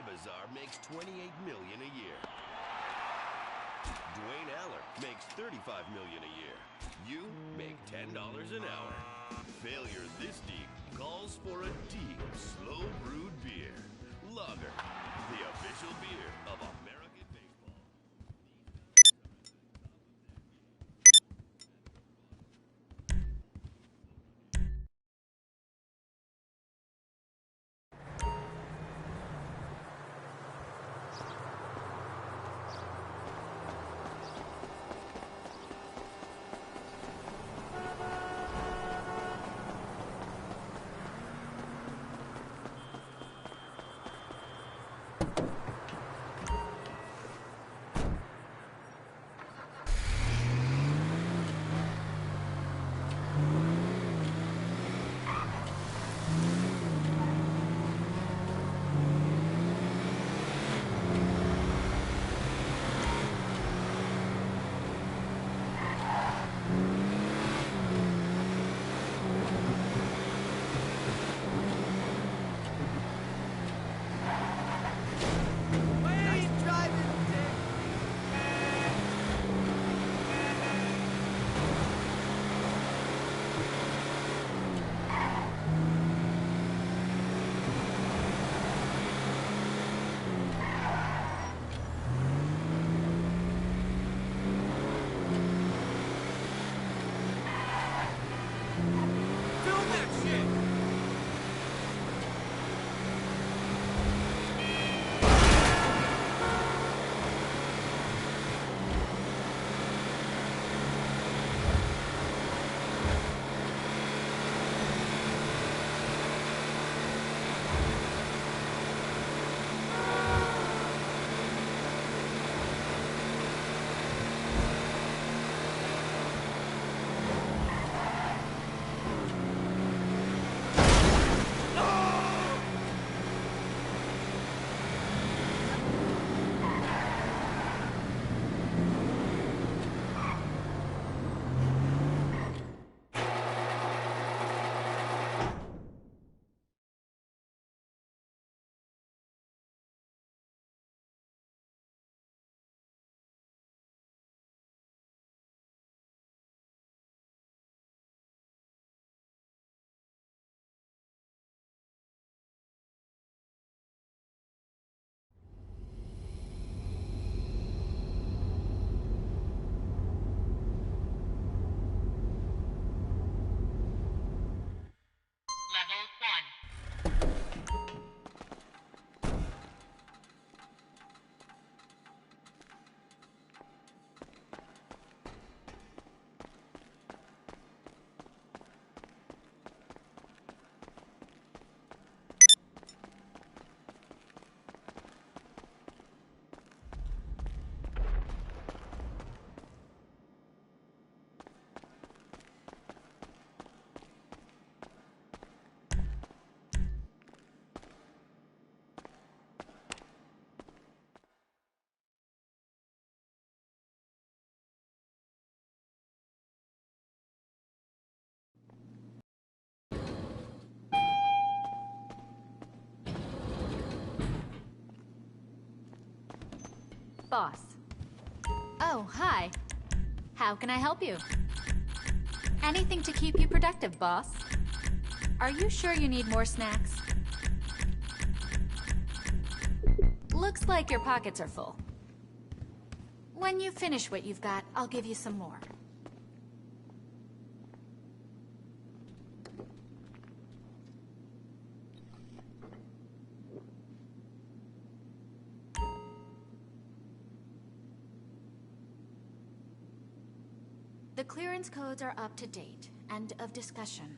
Bazaar makes $28 million a year. Dwayne Aller makes $35 million a year. You make $10 an hour. Failure this deep calls for a deep, slow brewed beer. Lager, the official beer of American baseball. Boss. Oh, hi. How can I help you? Anything to keep you productive, boss. Are you sure you need more snacks? Looks like your pockets are full. When you finish what you've got, I'll give you some more. The clearance codes are up to date. End of discussion.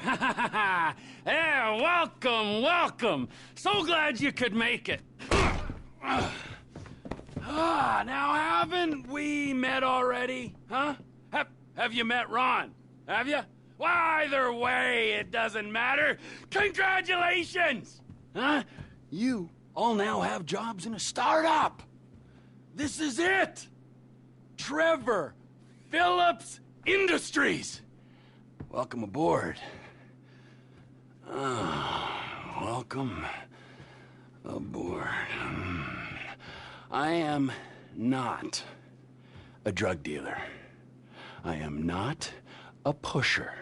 Yeah, welcome. So glad you could make it. Now haven't we met already, huh? Have you met Ron? Have you? Well, either way, it doesn't matter. Congratulations! Huh? You all now have jobs in a startup. This is it. Trevor Phillips Industries. Welcome aboard. Welcome aboard. I am not a drug dealer. I am not a pusher.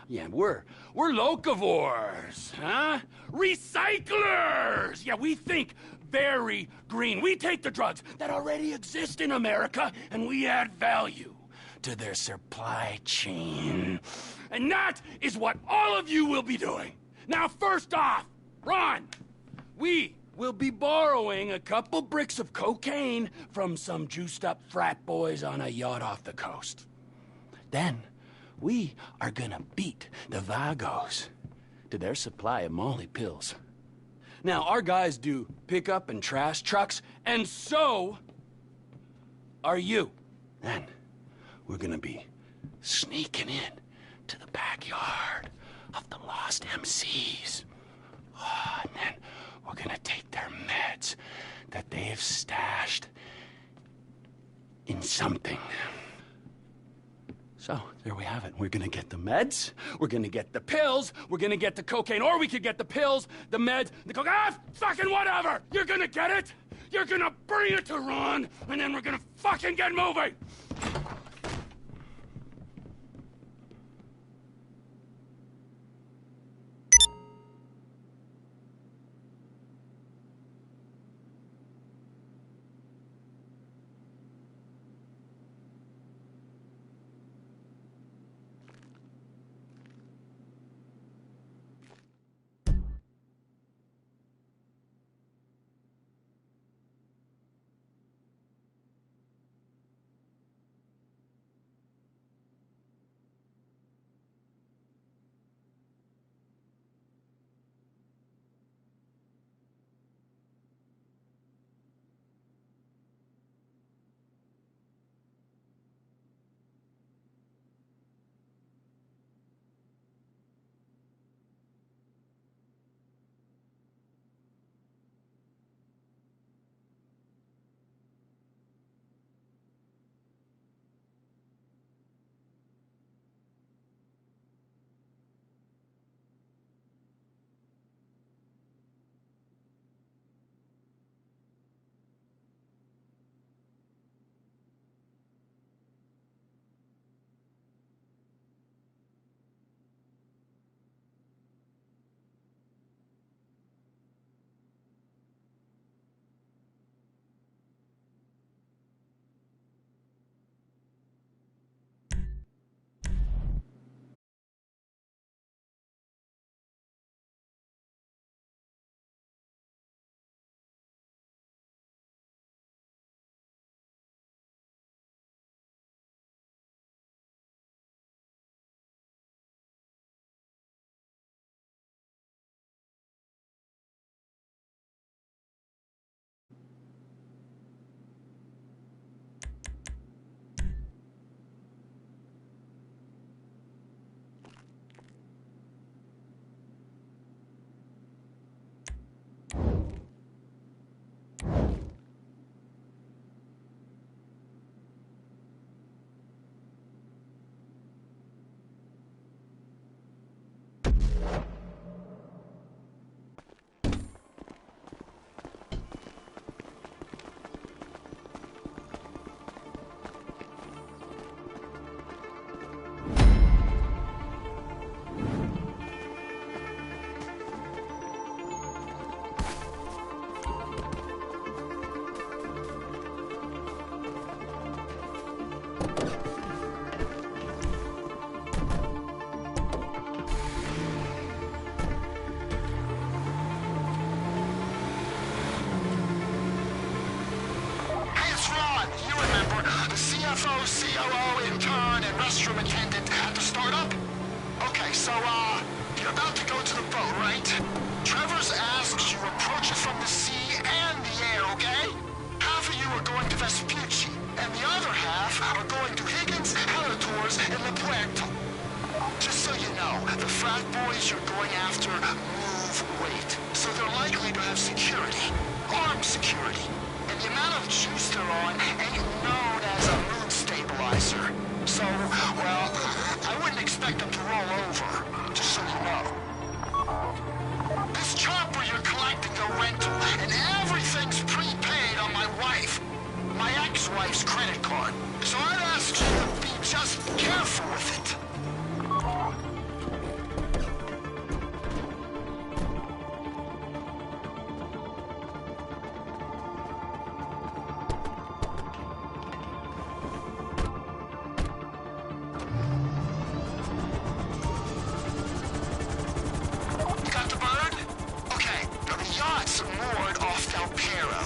Yeah, we're locavores, huh? Recyclers! Yeah, we think very green. We take the drugs that already exist in America and we add value to their supply chain. And that is what all of you will be doing. Now, first off, Ron, we will be borrowing a couple bricks of cocaine from some juiced-up frat boys on a yacht off the coast. Then, we are gonna beat the Vagos to their supply of Molly pills. Now, our guys do pickup and trash trucks, and so are you. Then, we're gonna be sneaking in to the backyard of the Lost MCs. And then we're gonna take their meds that they have stashed in something. So, there we have it. We're gonna get the meds, we're gonna get the pills, we're gonna get the cocaine, or we could get the pills, the meds, the cocaine, fucking whatever! You're gonna get it, you're gonna bring it to Ron, and then we're gonna fucking get moving! CFO, COO, intern, and restroom attendant at the startup? Okay, Okay, so, you're about to go to the boat, right? Trevor's asked you approach it from the sea and the air, okay? Half of you are going to Vespucci, and the other half are going to Higgins, Helitors, and La Puerto. Just so you know, the frat boys you're going after move weight, so they're likely to have security. Armed security. And the amount of juice they're on ain't known as a mood stabilizer. So, well, I wouldn't expect them to roll over, just so you know. This chopper you're collecting the rental, and everything's prepaid on my wife. My ex-wife's credit card. So I'd ask you to be just careful with it. You got the bird? Okay, now the yacht's moored off Del Perro.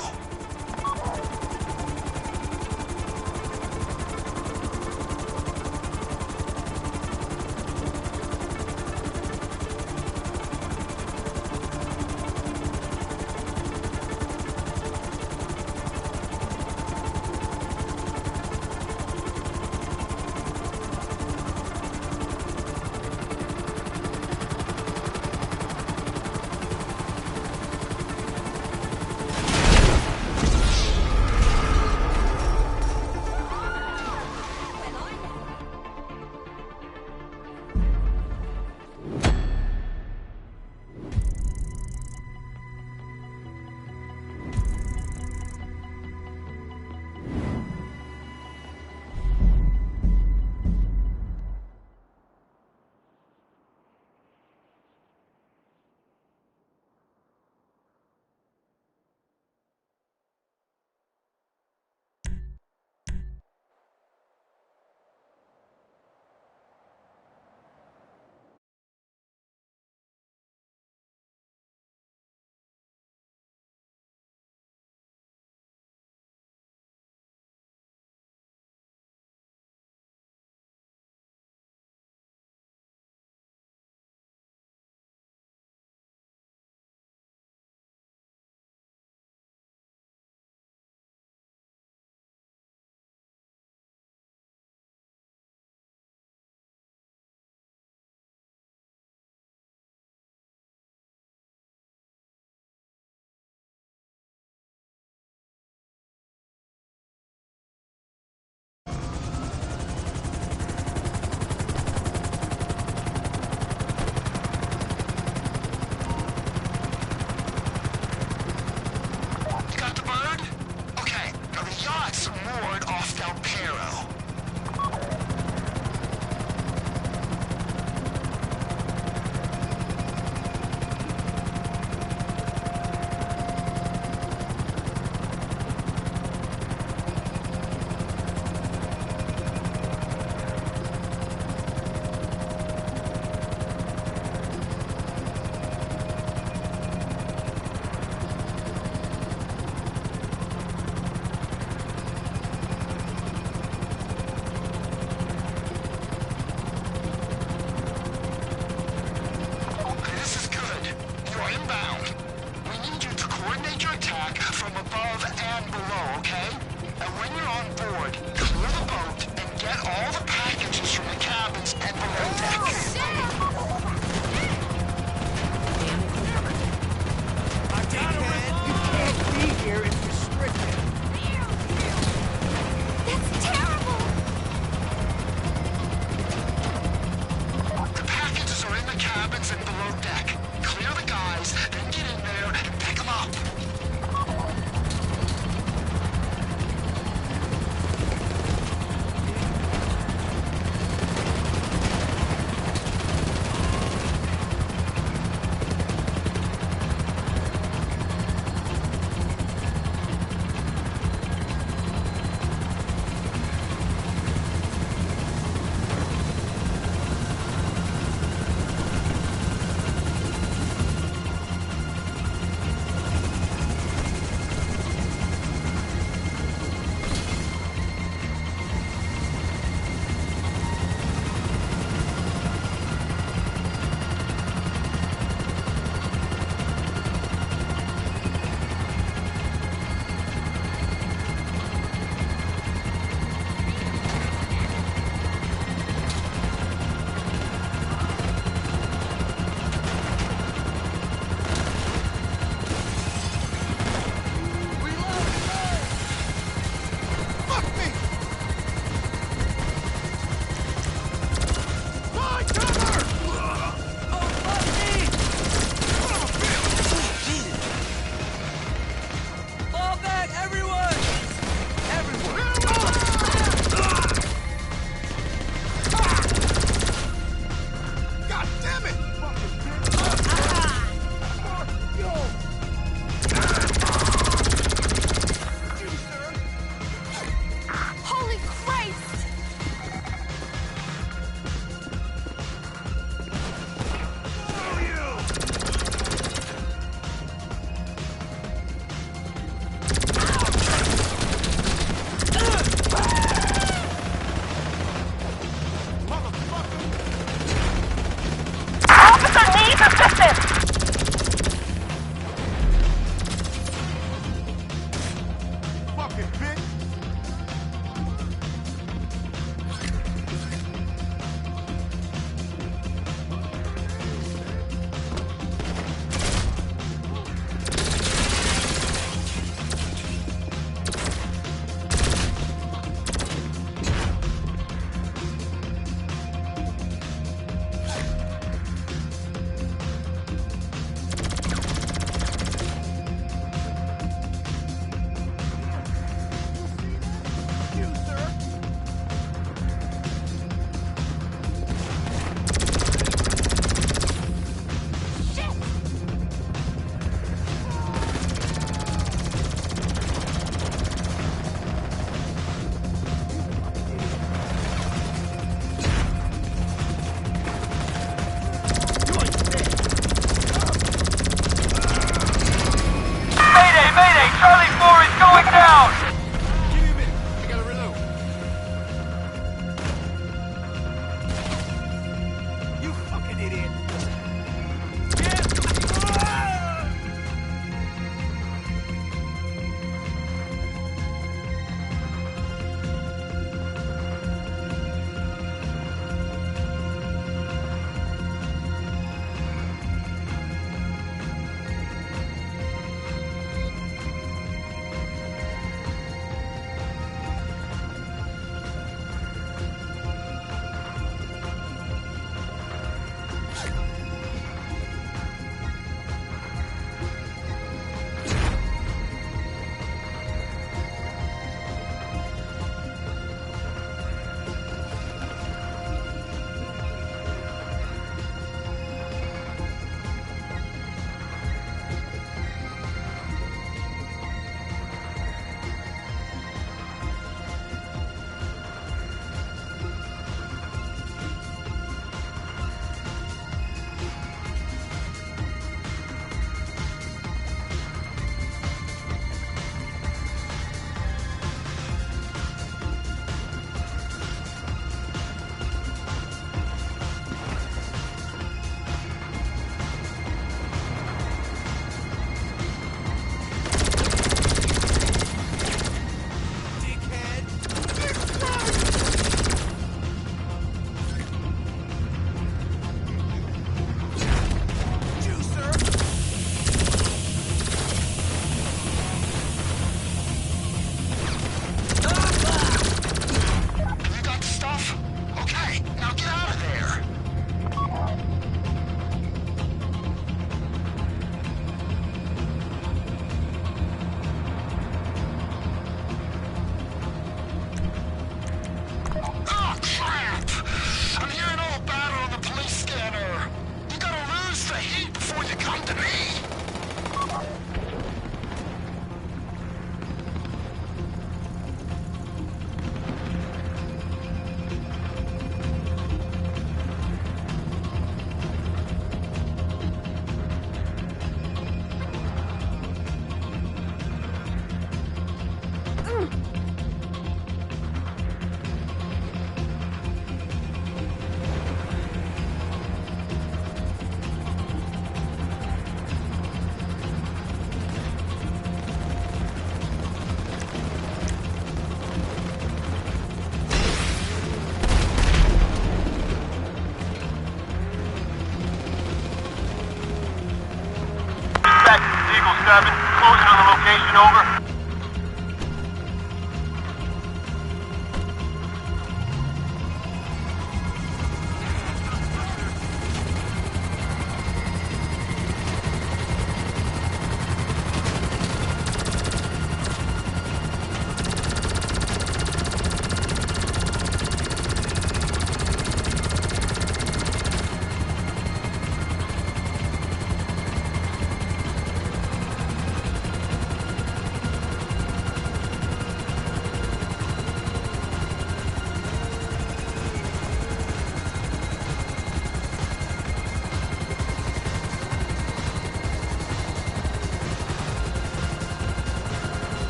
it, bitch!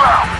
out!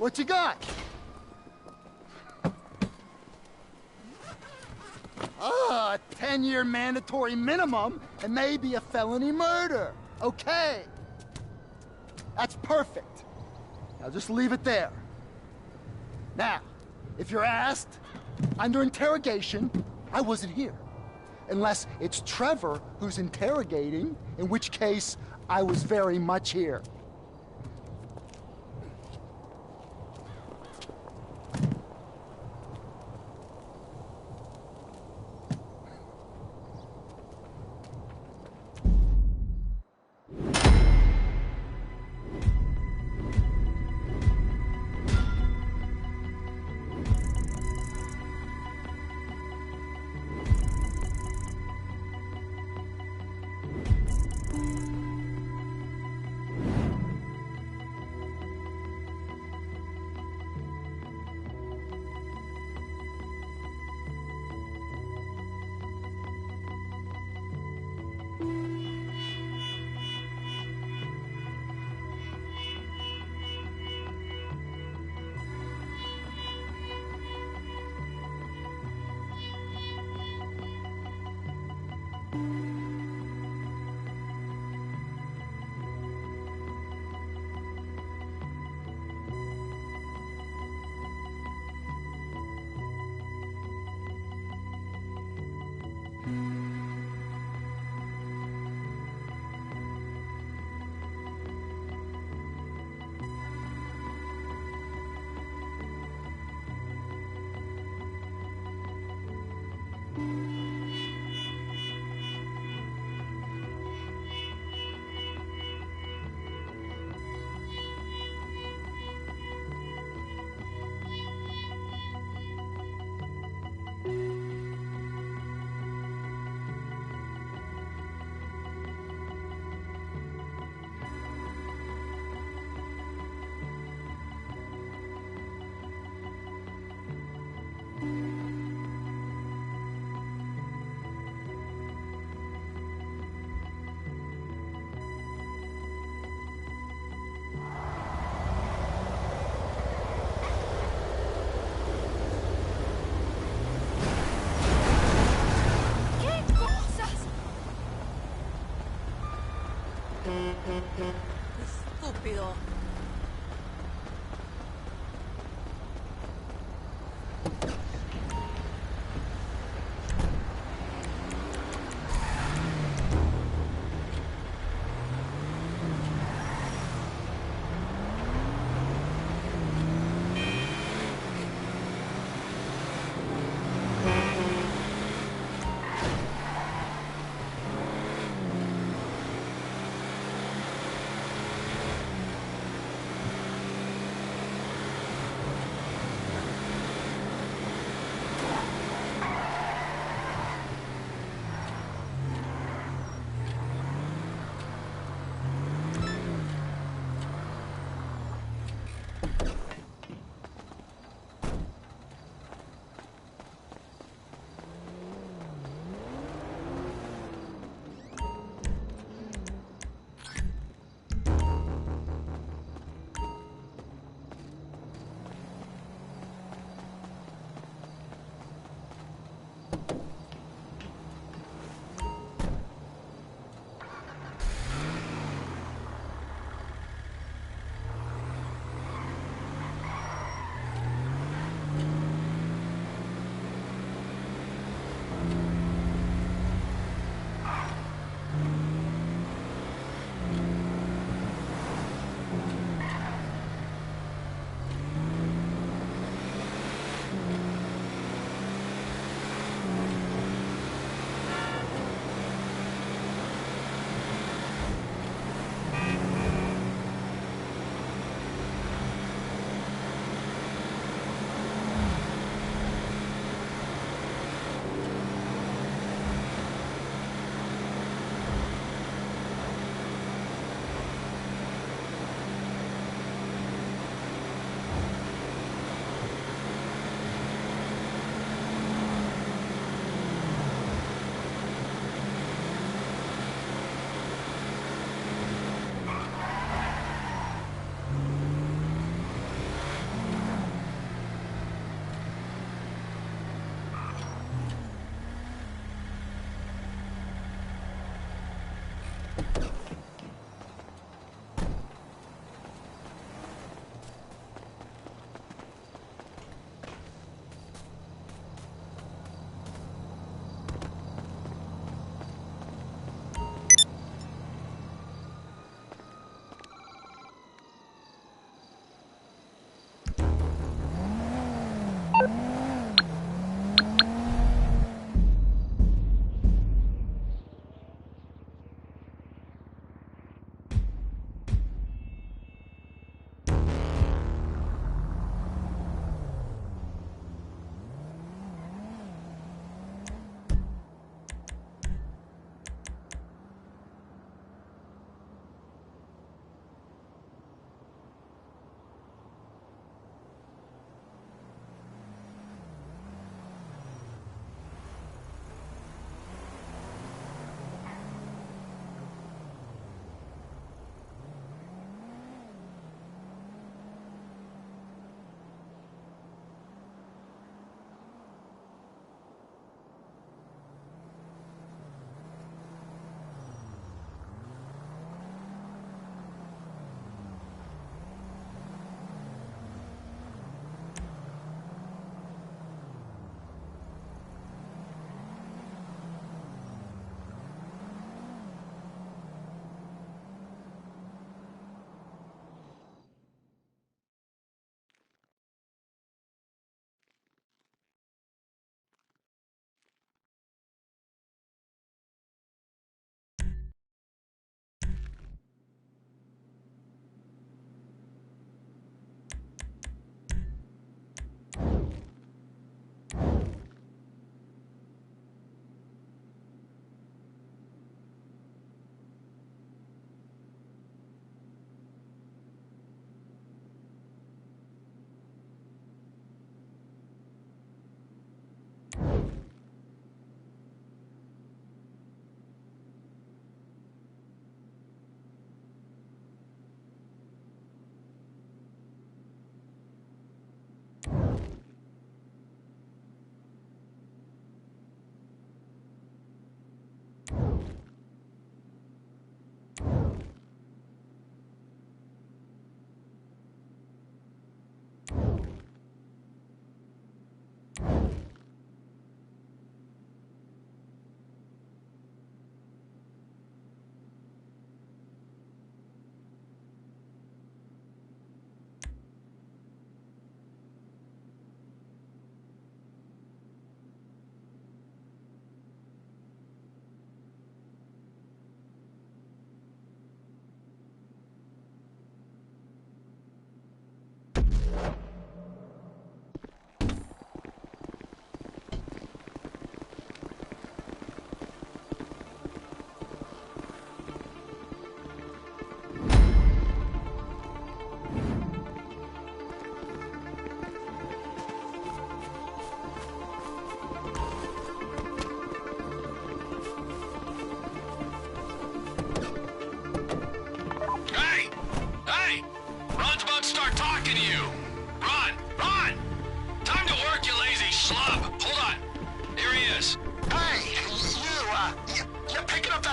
What you got? A 10-year mandatory minimum and maybe a felony murder. Okay. That's perfect. Now just leave it there. Now, if you're asked, under interrogation, I wasn't here. Unless it's Trevor who's interrogating, in which case I was very much here. Estúpido.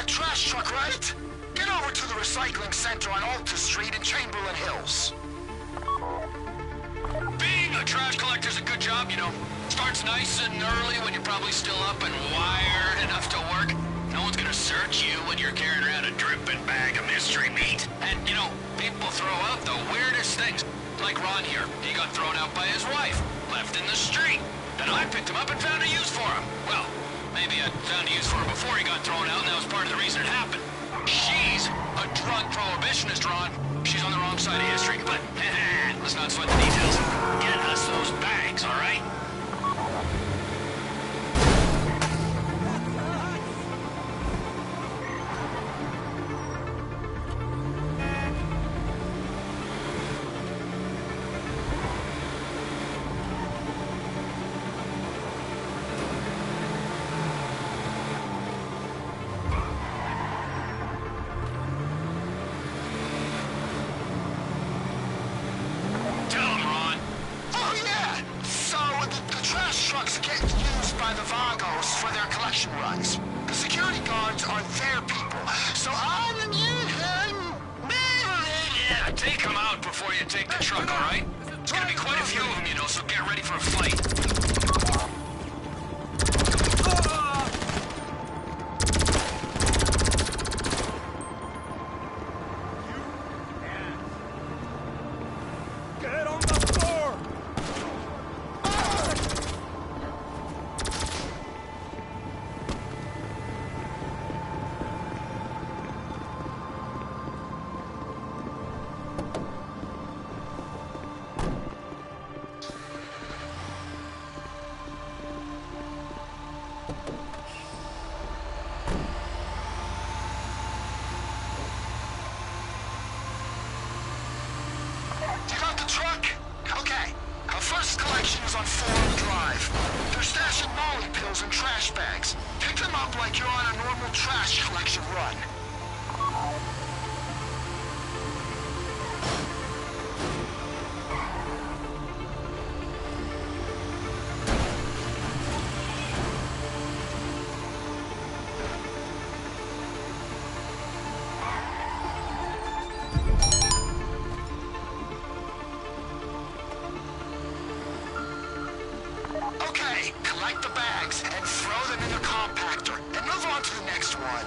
that trash truck, right? Get over to the recycling center on Alta Street in Chamberlain Hills. Being a trash collector's a good job, you know. Starts nice and early when you're probably still up and wired enough to work. No one's gonna search you when you're carrying around a dripping bag of mystery meat. And, you know, people throw out the weirdest things. Like Ron here. He got thrown out by his wife. Left in the street. Then I picked him up and found a use for him. Well, maybe I found a use for him before he got thrown out, and that was part of the reason it happened. She's a drug prohibitionist, Ron. She's on the wrong side of history, but let's not sweat the details. Get us those bags, all right? By the Vagos for their collection runs. The security guards are their people, so I'm Yeah, take them out before you take the truck, all right? There's gonna be quite a few of them, you know, so get ready for a fight. Get on the floor! First collection is on Forum Drive. They're stashing molly pills in trash bags. Pick them up like you're on a normal trash collection run. Okay, collect the bags and throw them in the compactor, and move on to the next one.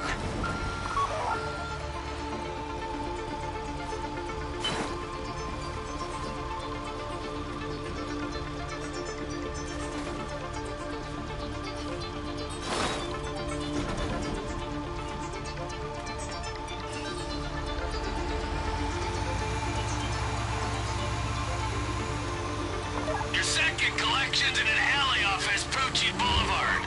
Your second collection's in an alley off Vespucci Boulevard.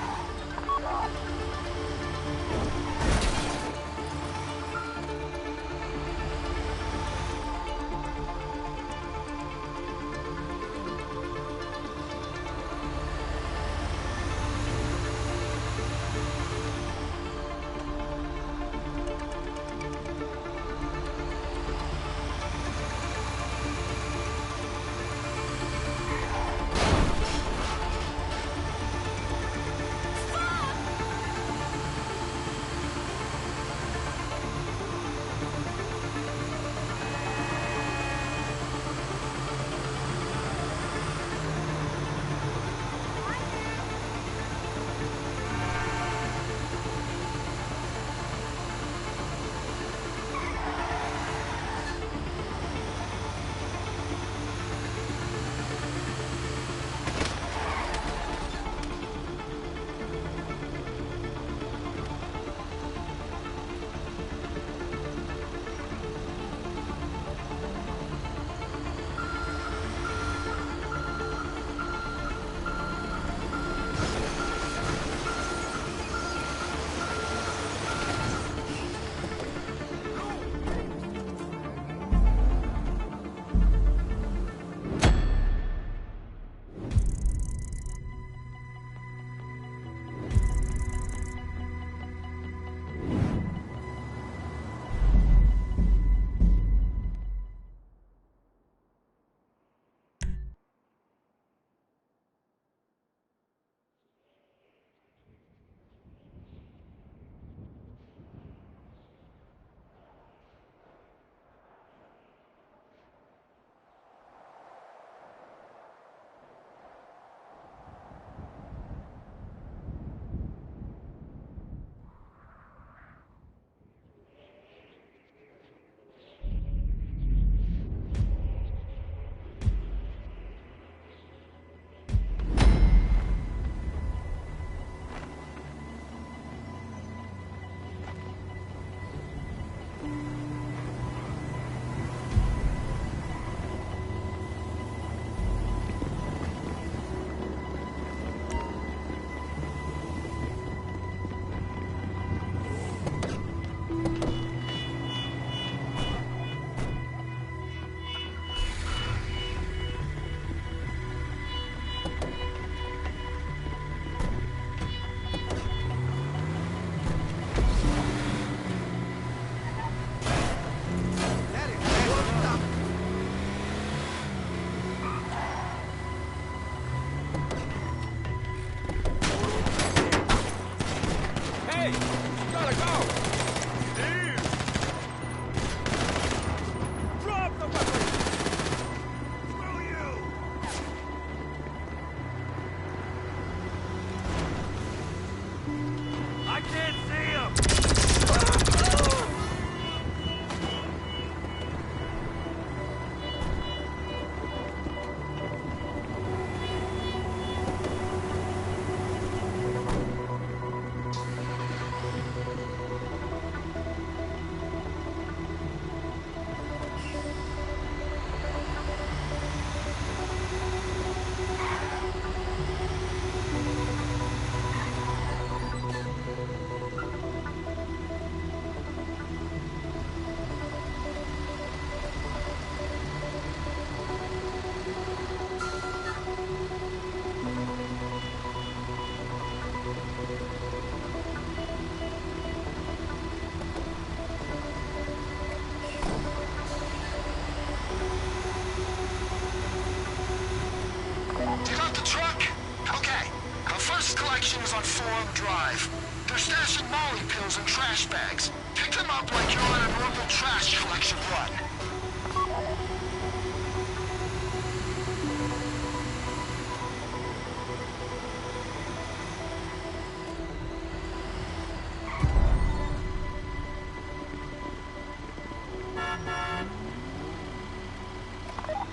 on Forum Drive. They're stashing Molly pills in trash bags. Pick them up like you're on a normal trash collection run.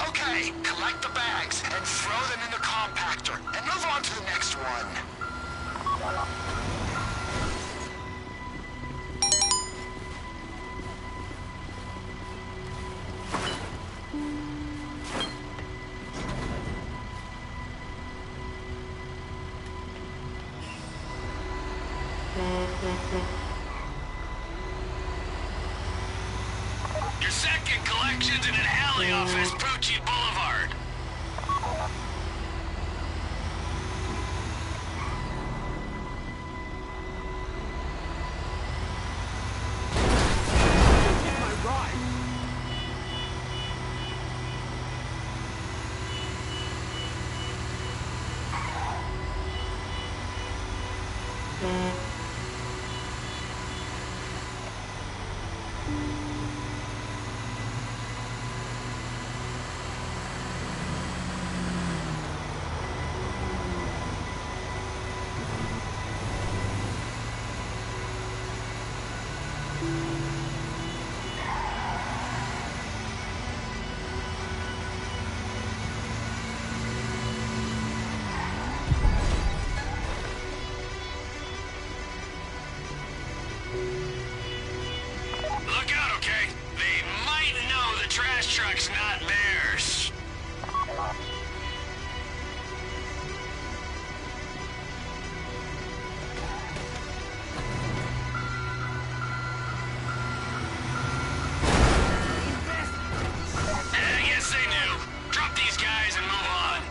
Okay, collect the bags and throw them in the compactor, and move on to the next one. Your second collection's in an alley off Vespucci Boulevard. Look out, okay? They might know the trash truck's not theirs. I guess they knew. Drop these guys and move on.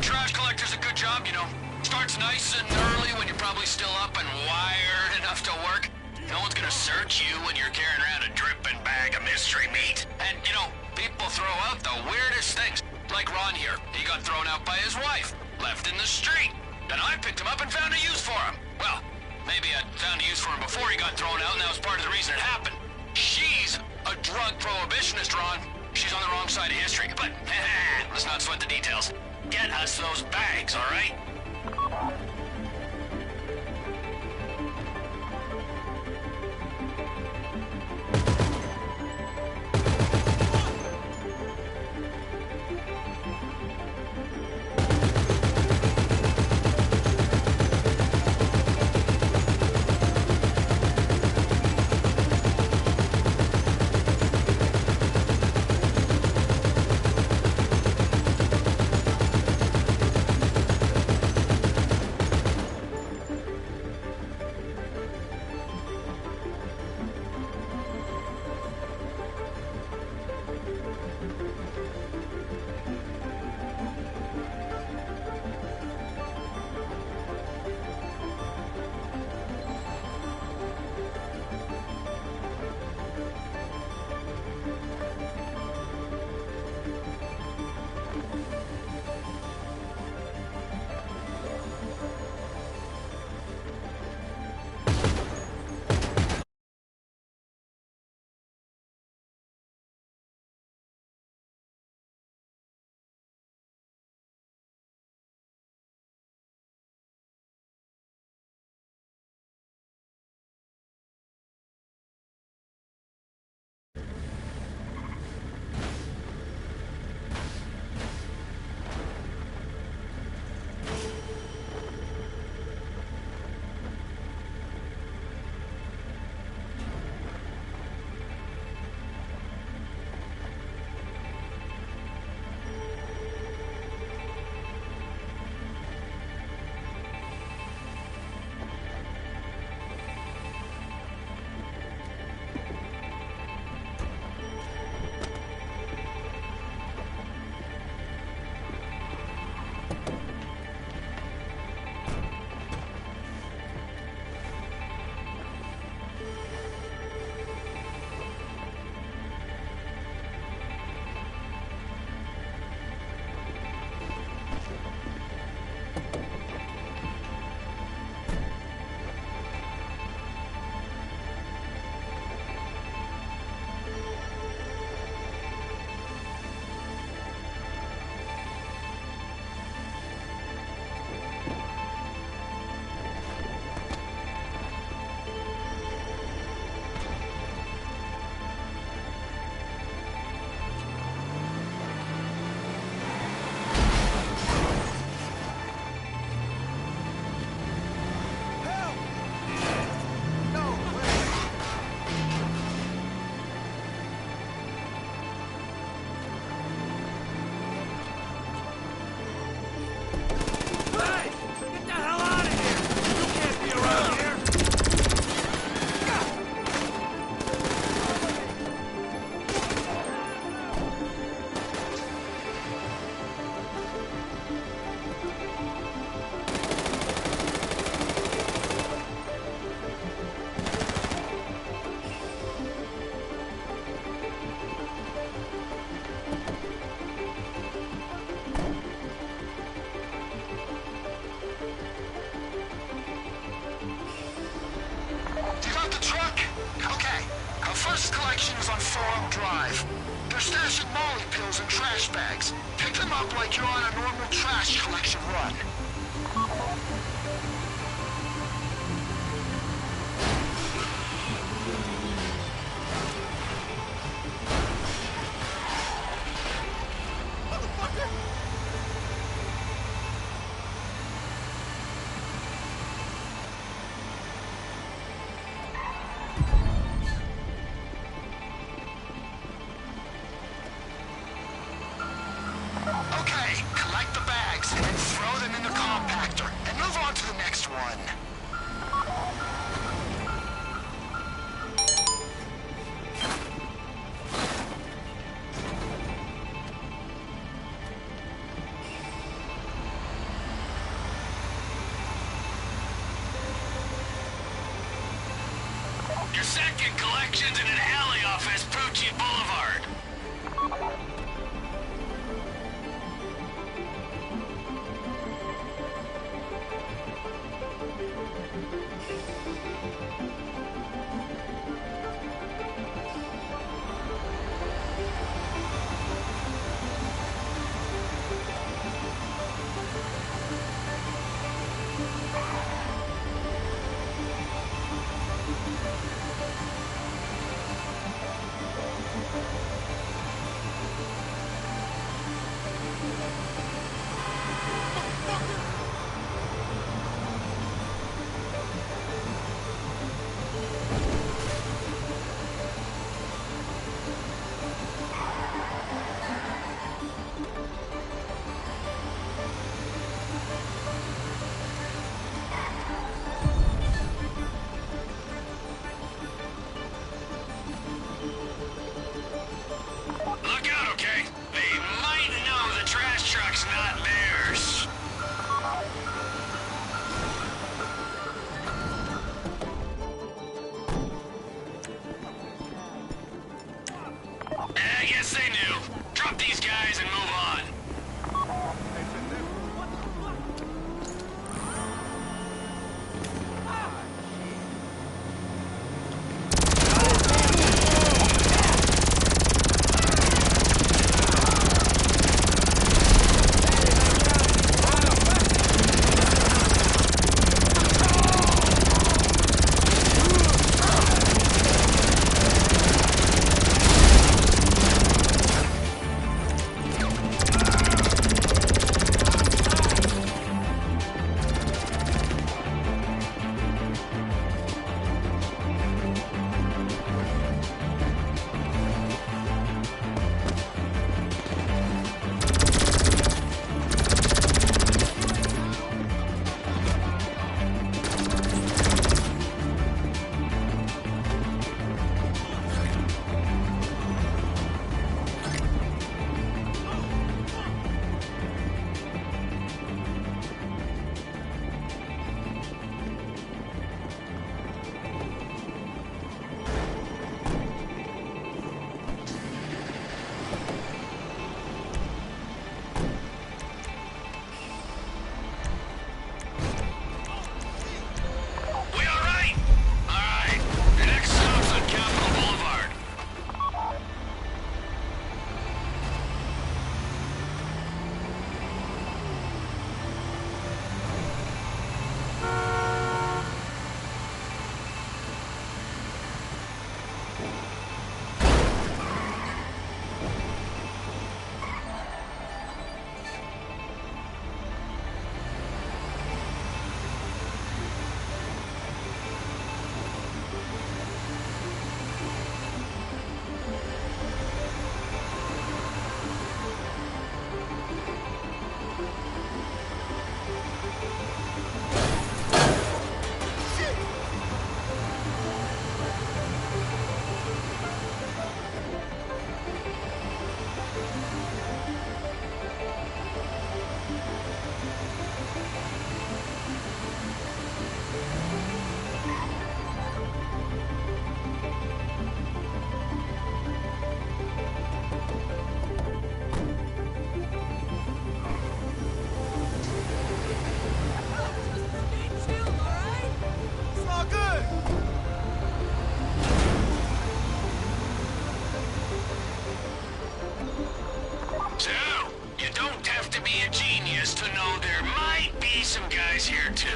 Trash collector's a good job, you know. Starts nice and early when you're probably still up and wired enough to work. No one's gonna search you when you're carrying around a dripping bag of mystery meat. And, you know, people throw out the weirdest things. Like Ron here. He got thrown out by his wife. Left in the street. Then I picked him up and found a use for him. Well, maybe I found a use for him before he got thrown out, and that was part of the reason it happened. She's a drug prohibitionist, Ron. She's on the wrong side of history. But, let's not sweat the details. Get us those bags, all right? first collection is on Forum Drive. They're stashing Molly pills in trash bags. Pick them up like you're on a normal trash collection run. Okay, collect the bags and then throw them in the compactor and move on to the next one. Your second collection's in an alley off Vespucci Boulevard. some guys here too.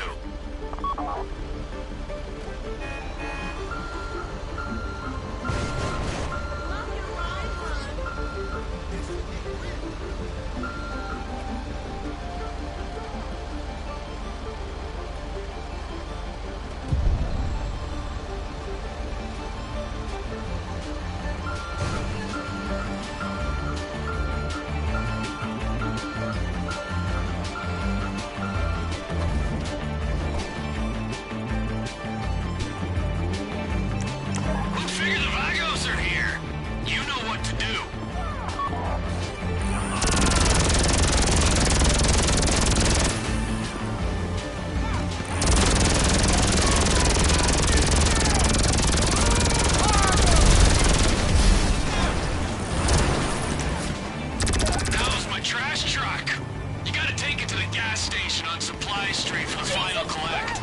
Figure the Vagos are here. You know what to do. How's my trash truck? You gotta take it to the gas station on Supply Street for the final collect.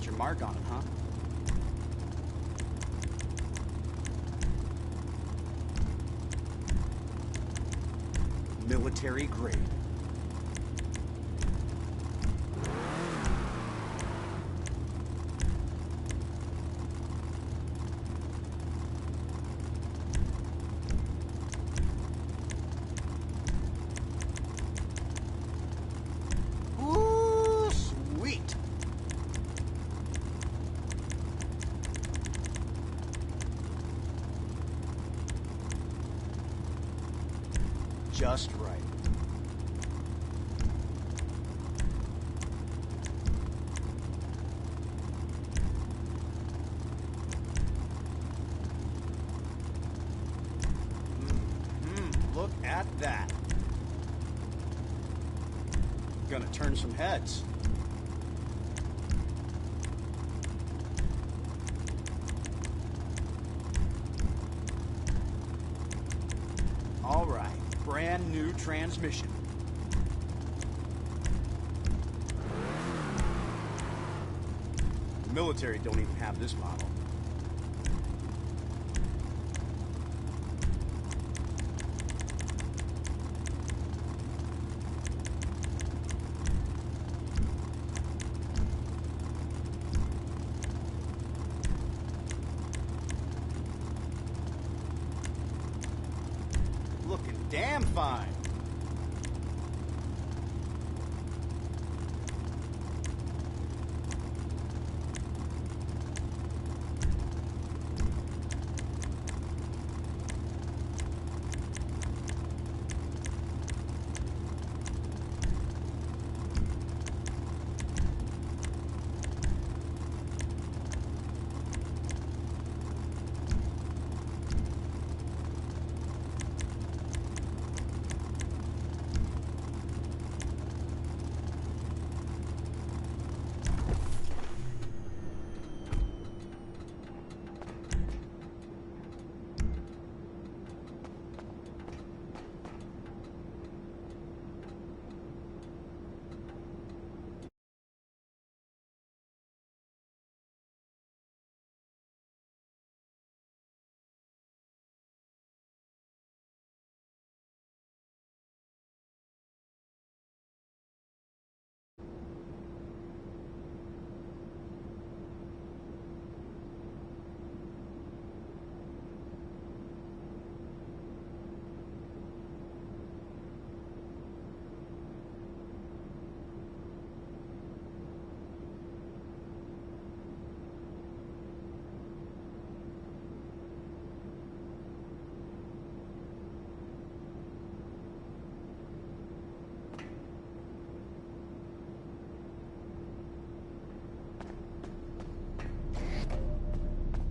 Put your mark on it, huh? Military grade. Ooh, sweet. Just right. Look at that. Gonna turn some heads. All right, brand new transmission. The military don't even have this model. Looking damn fine.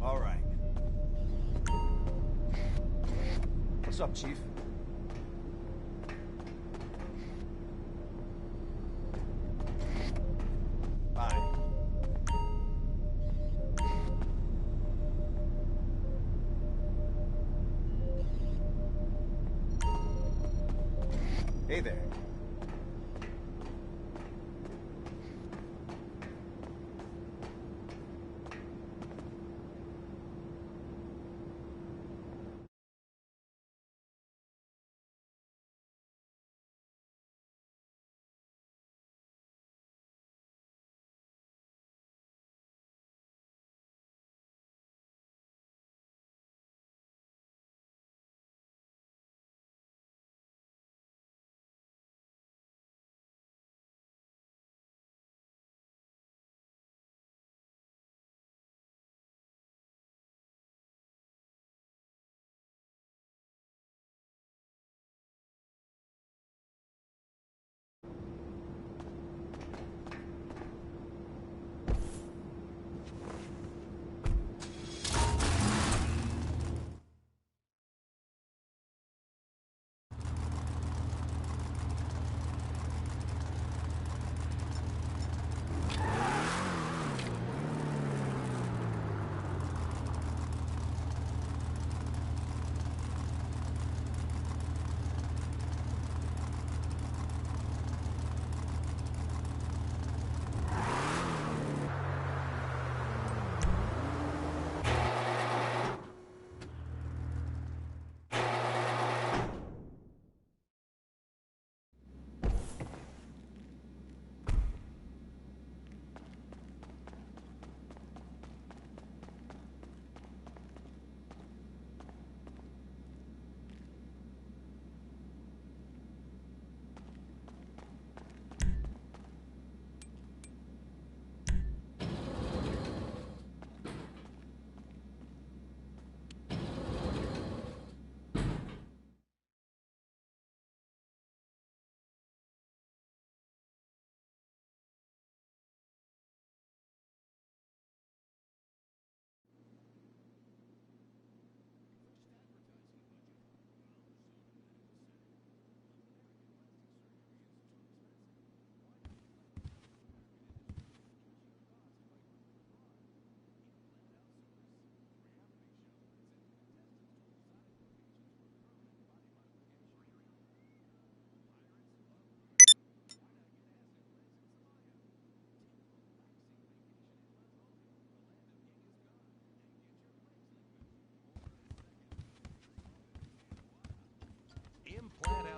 All right. What's up, Chief? Bye. Hey there.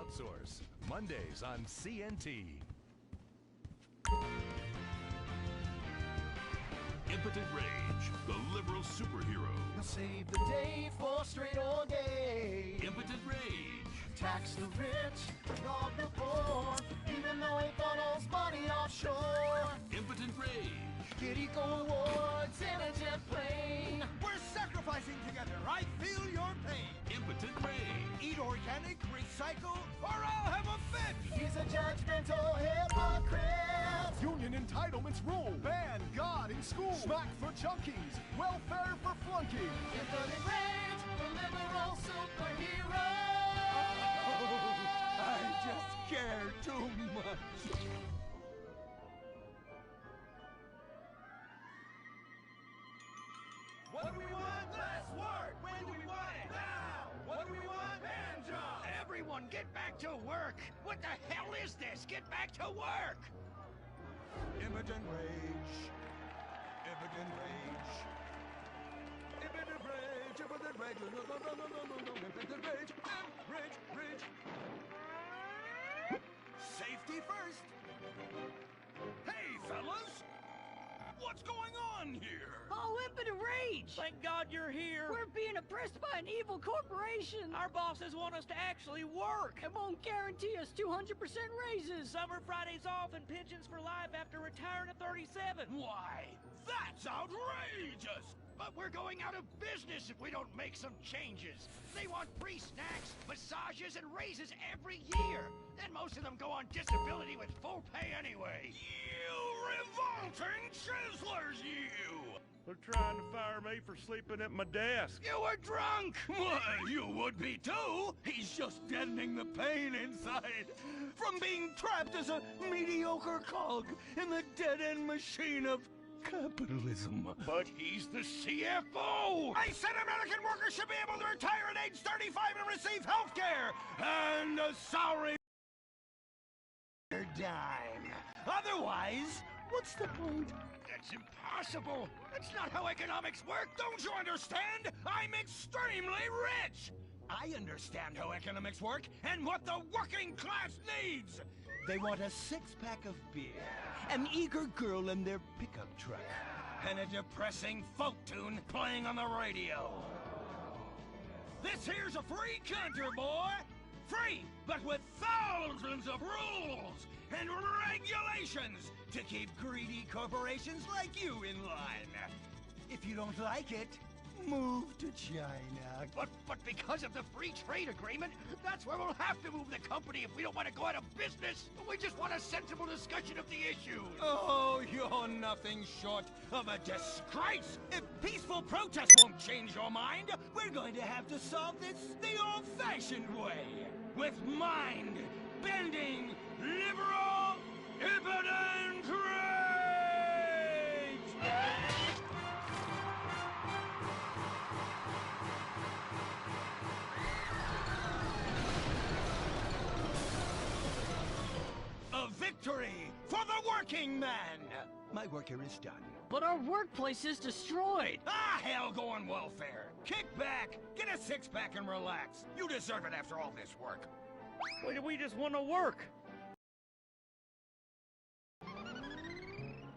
Outsource. Mondays on CNT. Impotent Rage, the liberal superhero. He'll save the day for straight or gay. Impotent Rage. Tax the rich, rob the poor, even though he funnels money offshore. Impotent Rage. Kid Eco Awards in a jet plane. We're sacrificing together. I feel your pain. Impotent Rage. Eat organic, recycle, or I'll have a fit. He's a judgmental hypocrite. Union entitlements rule. Ban God in school. Smack for junkies. Welfare for flunkies. Impotent Rage, the liberal superhero. I just care too much. What do we want? Less work. When do we want it? Now. What do we want? Hand jobs. Everyone, get back to work! What the hell is this? Get back to work! Impotent rage. Impotent rage. Impotent rage. Impotent rage. Impotent rage. Rage. Rage. Safety first. Hey, fellas! What's going on here? Oh, impotent rage! Thank God you're here. We're being oppressed by an evil corporation. Our bosses want us to actually work. It won't guarantee us 200% raises. Summer Fridays off and pensions for life after retiring at 37. Why? That's outrageous! But we're going out of business if we don't make some changes. They want free snacks, massages, and raises every year. And most of them go on disability with full pay anyway. You revolting chiselers, you! They're trying to fire me for sleeping at my desk. You were drunk! Why, you would be too! He's just deadening the pain inside from being trapped as a mediocre cog in the dead-end machine of capitalism. But he's the CFO! I said American workers should be able to retire at age 35 and receive health care! And a salary dime. Otherwise, what's the point? That's impossible! That's not how economics work, don't you understand? I'm extremely rich! I understand how economics work and what the working class needs! They want a six-pack of beer, an eager girl in their pickup truck, and a depressing folk tune playing on the radio. This here's a free country, boy! Free, but with thousands of rules and regulations to keep greedy corporations like you in line. If you don't like it, move to China. But because of the free trade agreement, that's where we'll have to move the company if we don't want to go out of business. We just want a sensible discussion of the issue. Oh, you're nothing short of a disgrace. If peaceful protest won't change your mind, we're going to have to solve this the old-fashioned way. With mind-bending, liberal, impotent rage! A victory for the working man! My work here is done. But our workplace is destroyed. Ah, hell, go on welfare. Kick back, get a six-pack and relax. You deserve it after all this work. We just want to work.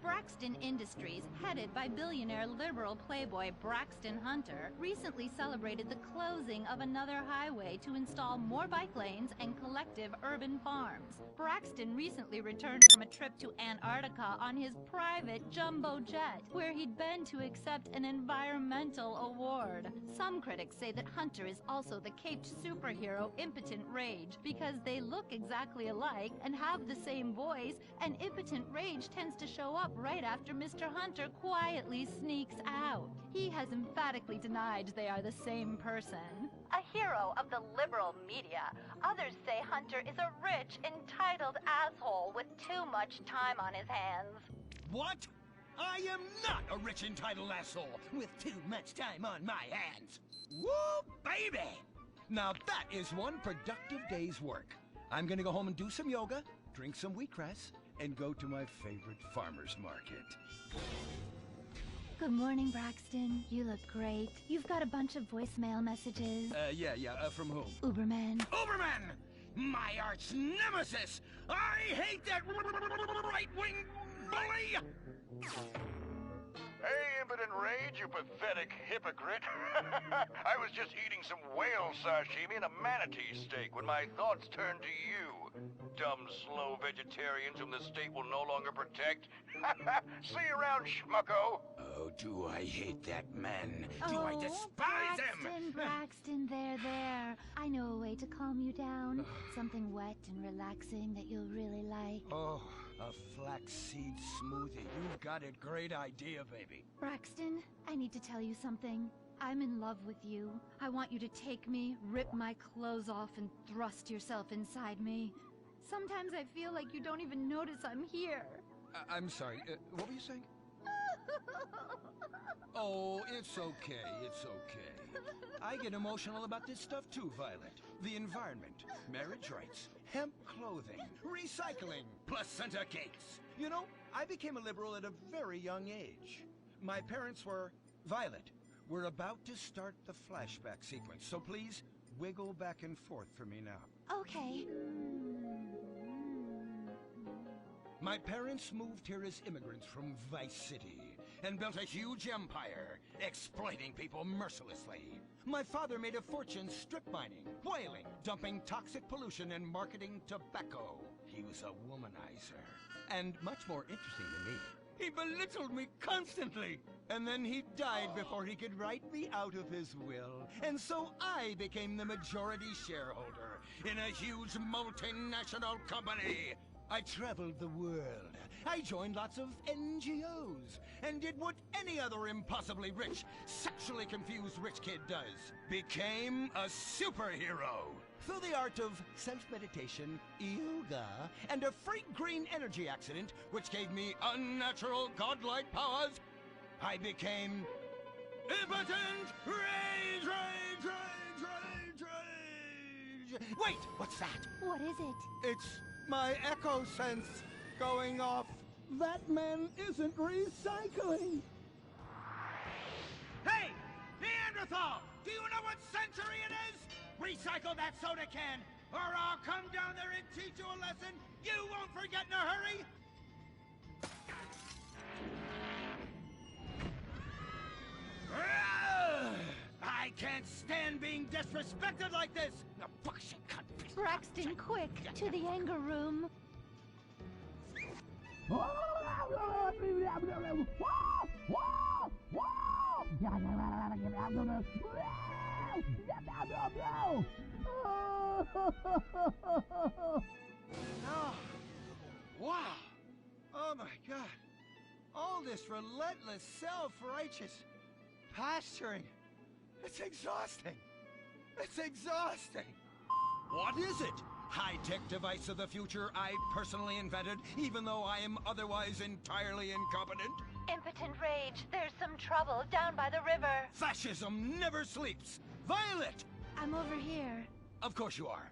Braxton Industries, headed by billionaire liberal playboy Braxton Hunter, recently celebrated the closing of another highway to install more bike lanes and collective urban farms. Braxton recently returned from a trip to Antarctica on his private jumbo jet, where he'd been to accept an environmental award. Some critics say that Hunter is also the caped superhero Impotent Rage, because they look exactly alike and have the same voice, and Impotent Rage tends to show up right after Mr. Hunter quietly sneaks out. He has emphatically denied they are the same person. A hero of the liberal media, others say Hunter is a rich, entitled asshole with too much time on his hands. What? I am not a rich, entitled asshole with too much time on my hands. Woo, baby! Now that is one productive day's work. I'm gonna go home and do some yoga, drink some wheatgrass, and go to my favorite farmer's market. Good morning, Braxton. You look great. You've got a bunch of voicemail messages. Yeah, from whom? Uberman. Uberman! My arch nemesis! I hate that right-wing bully! Hey, Impotent Rage, you pathetic hypocrite. I was just eating some whale sashimi and a manatee steak when my thoughts turned to you. Dumb, slow vegetarians whom the state will no longer protect. See you around, schmucko. Oh, do I hate that man. Do I despise him! Braxton, there. I know a way to calm you down. Something wet and relaxing that you'll really like. Oh, a flaxseed smoothie. You've got a great idea, baby. Braxton, I need to tell you something. I'm in love with you. I want you to take me, rip my clothes off, and thrust yourself inside me. Sometimes I feel like you don't even notice I'm here. I'm sorry, what were you saying? Oh, it's okay, it's okay. I get emotional about this stuff too, Violet. The environment, marriage rights, hemp clothing, recycling, placenta cakes. You know, I became a liberal at a very young age. My parents were... Violet, we're about to start the flashback sequence, so please wiggle back and forth for me now. Okay. My parents moved here as immigrants from Vice City and built a huge empire, exploiting people mercilessly. My father made a fortune strip mining, whaling, dumping toxic pollution, and marketing tobacco. He was a womanizer. And much more interesting than me, he belittled me constantly. And then he died before he could write me out of his will. And so I became the majority shareholder in a huge multinational company. I traveled the world. I joined lots of NGOs and did what any other impossibly rich, sexually confused rich kid does. Became a superhero. Through the art of self-meditation, yoga, and a freak green energy accident, which gave me unnatural godlike powers, I became Impotent Rage! Wait, what's that? What is it? It's my echo sense going off. That man isn't recycling. Hey! Neanderthal! Do you know what century it is? Recycle that soda can, or I'll come down there and teach you a lesson you won't forget in a hurry! I can't stand being disrespected like this! No bullshit, cunt. Braxton, quick! To the anger room! Oh, wow! Oh my God! All this relentless, self-righteous posturing. It's exhausting. It's exhausting. What is it? High-tech device of the future I personally invented, even though I am otherwise entirely incompetent? Impotent Rage, there's some trouble down by the river. Fascism never sleeps! Violet! I'm over here. Of course you are.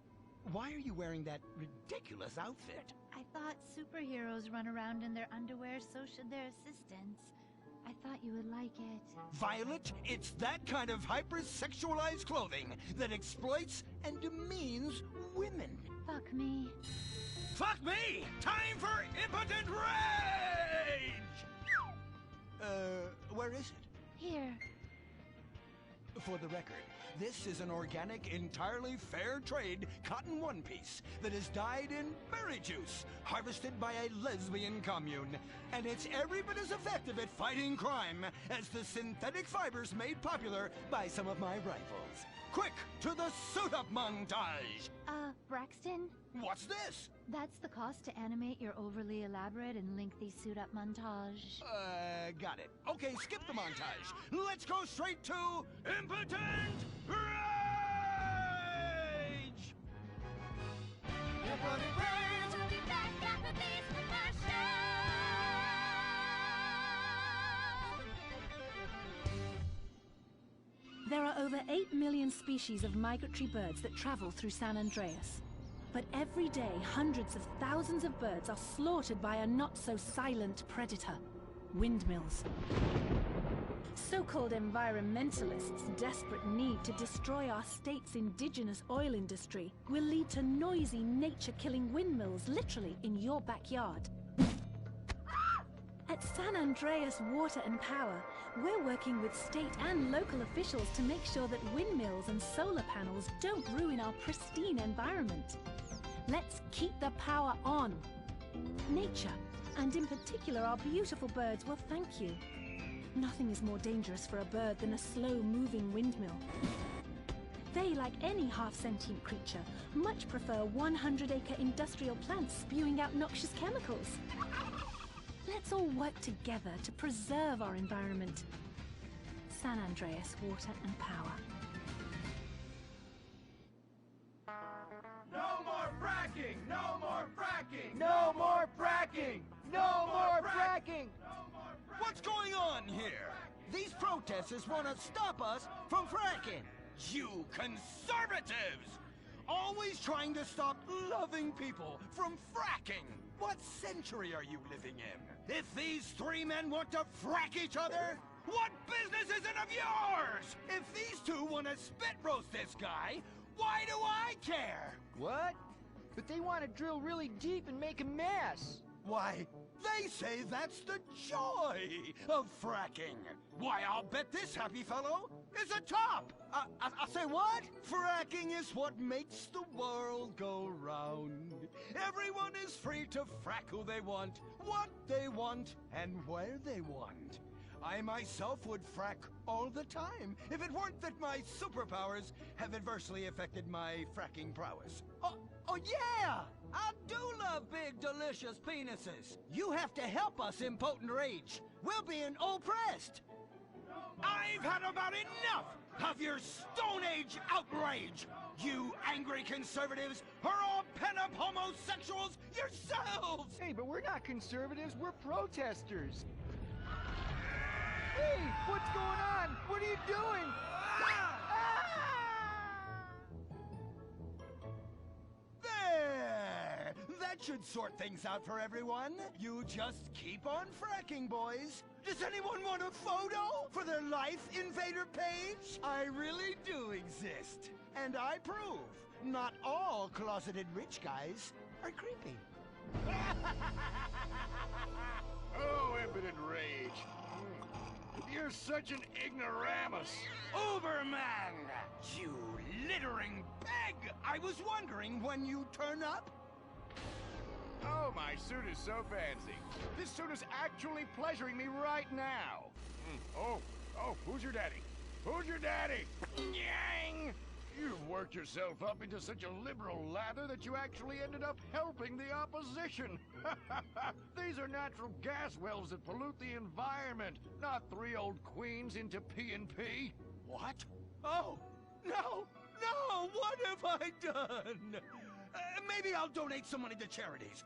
Why are you wearing that ridiculous outfit? I thought superheroes run around in their underwear, so should their assistants. I thought you would like it. Violet, it's that kind of hypersexualized clothing that exploits and demeans women. Fuck me. Fuck me! Time for Impotent Rage! Where is it? Here. For the record, this is an organic, entirely fair trade cotton one piece that is dyed in berry juice, harvested by a lesbian commune. And it's every bit as effective at fighting crime as the synthetic fibers made popular by some of my rivals. Quick, to the suit-up montage! Braxton? What's this? That's the cost to animate your overly elaborate and lengthy suit-up montage. Got it. Okay, skip the montage. Let's go straight to Impotent Rage! Impotent Rage! We'll be back after these commercials. There are over 8 million species of migratory birds that travel through San Andreas. But every day, hundreds of thousands of birds are slaughtered by a not-so-silent predator. windmills. So-called environmentalists' desperate need to destroy our state's indigenous oil industry will lead to noisy, nature-killing windmills literally in your backyard. At San Andreas Water and Power, we're working with state and local officials to make sure that windmills and solar panels don't ruin our pristine environment. Let's keep the power on. Nature, and in particular our beautiful birds, will thank you. Nothing is more dangerous for a bird than a slow-moving windmill. They, like any half-sentient creature, much prefer 100-acre industrial plants spewing out noxious chemicals. Let's all work together to preserve our environment. San Andreas Water and Power. No more fracking! No more fracking! No more fracking! No more fracking! What's going on here? These protesters want to stop us from fracking. You conservatives! Always trying to stop loving people from fracking. What century are you living in? If these three men want to frack each other, what business is it of yours? If these two want to spit roast this guy, why do I care? What? But they want to drill really deep and make a mess. Why, they say that's the joy of fracking. Why, I'll bet this happy fellow is a top. I'll say what? Fracking is what makes the world go round. Everyone is free to frack who they want, what they want, and where they want. I myself would frack all the time if it weren't that my superpowers have adversely affected my fracking prowess. Oh yeah! I do love big, delicious penises. You have to help us, impotent rage. We're being oppressed. I've had about enough of your Stone Age outrage. You angry conservatives are all pent-up homosexuals yourselves! Hey, but we're not conservatives, we're protesters. Hey, what's going on? What are you doing? There! That should sort things out for everyone. You just keep on fracking, boys. Does anyone want a photo for their Life Invader page? I really do exist. And I prove not all closeted rich guys are creepy. Oh, impotent rage. You're such an ignoramus. Uberman! You littering peg! I was wondering when you turn up. Oh, my suit is so fancy. This suit is actually pleasuring me right now. Oh, who's your daddy? Who's your daddy? Yang! You've worked yourself up into such a liberal lather that you actually ended up helping the opposition. These are natural gas wells that pollute the environment, not three old queens into P&P. What? Oh, no! What have I done? Maybe I'll donate some money to charities.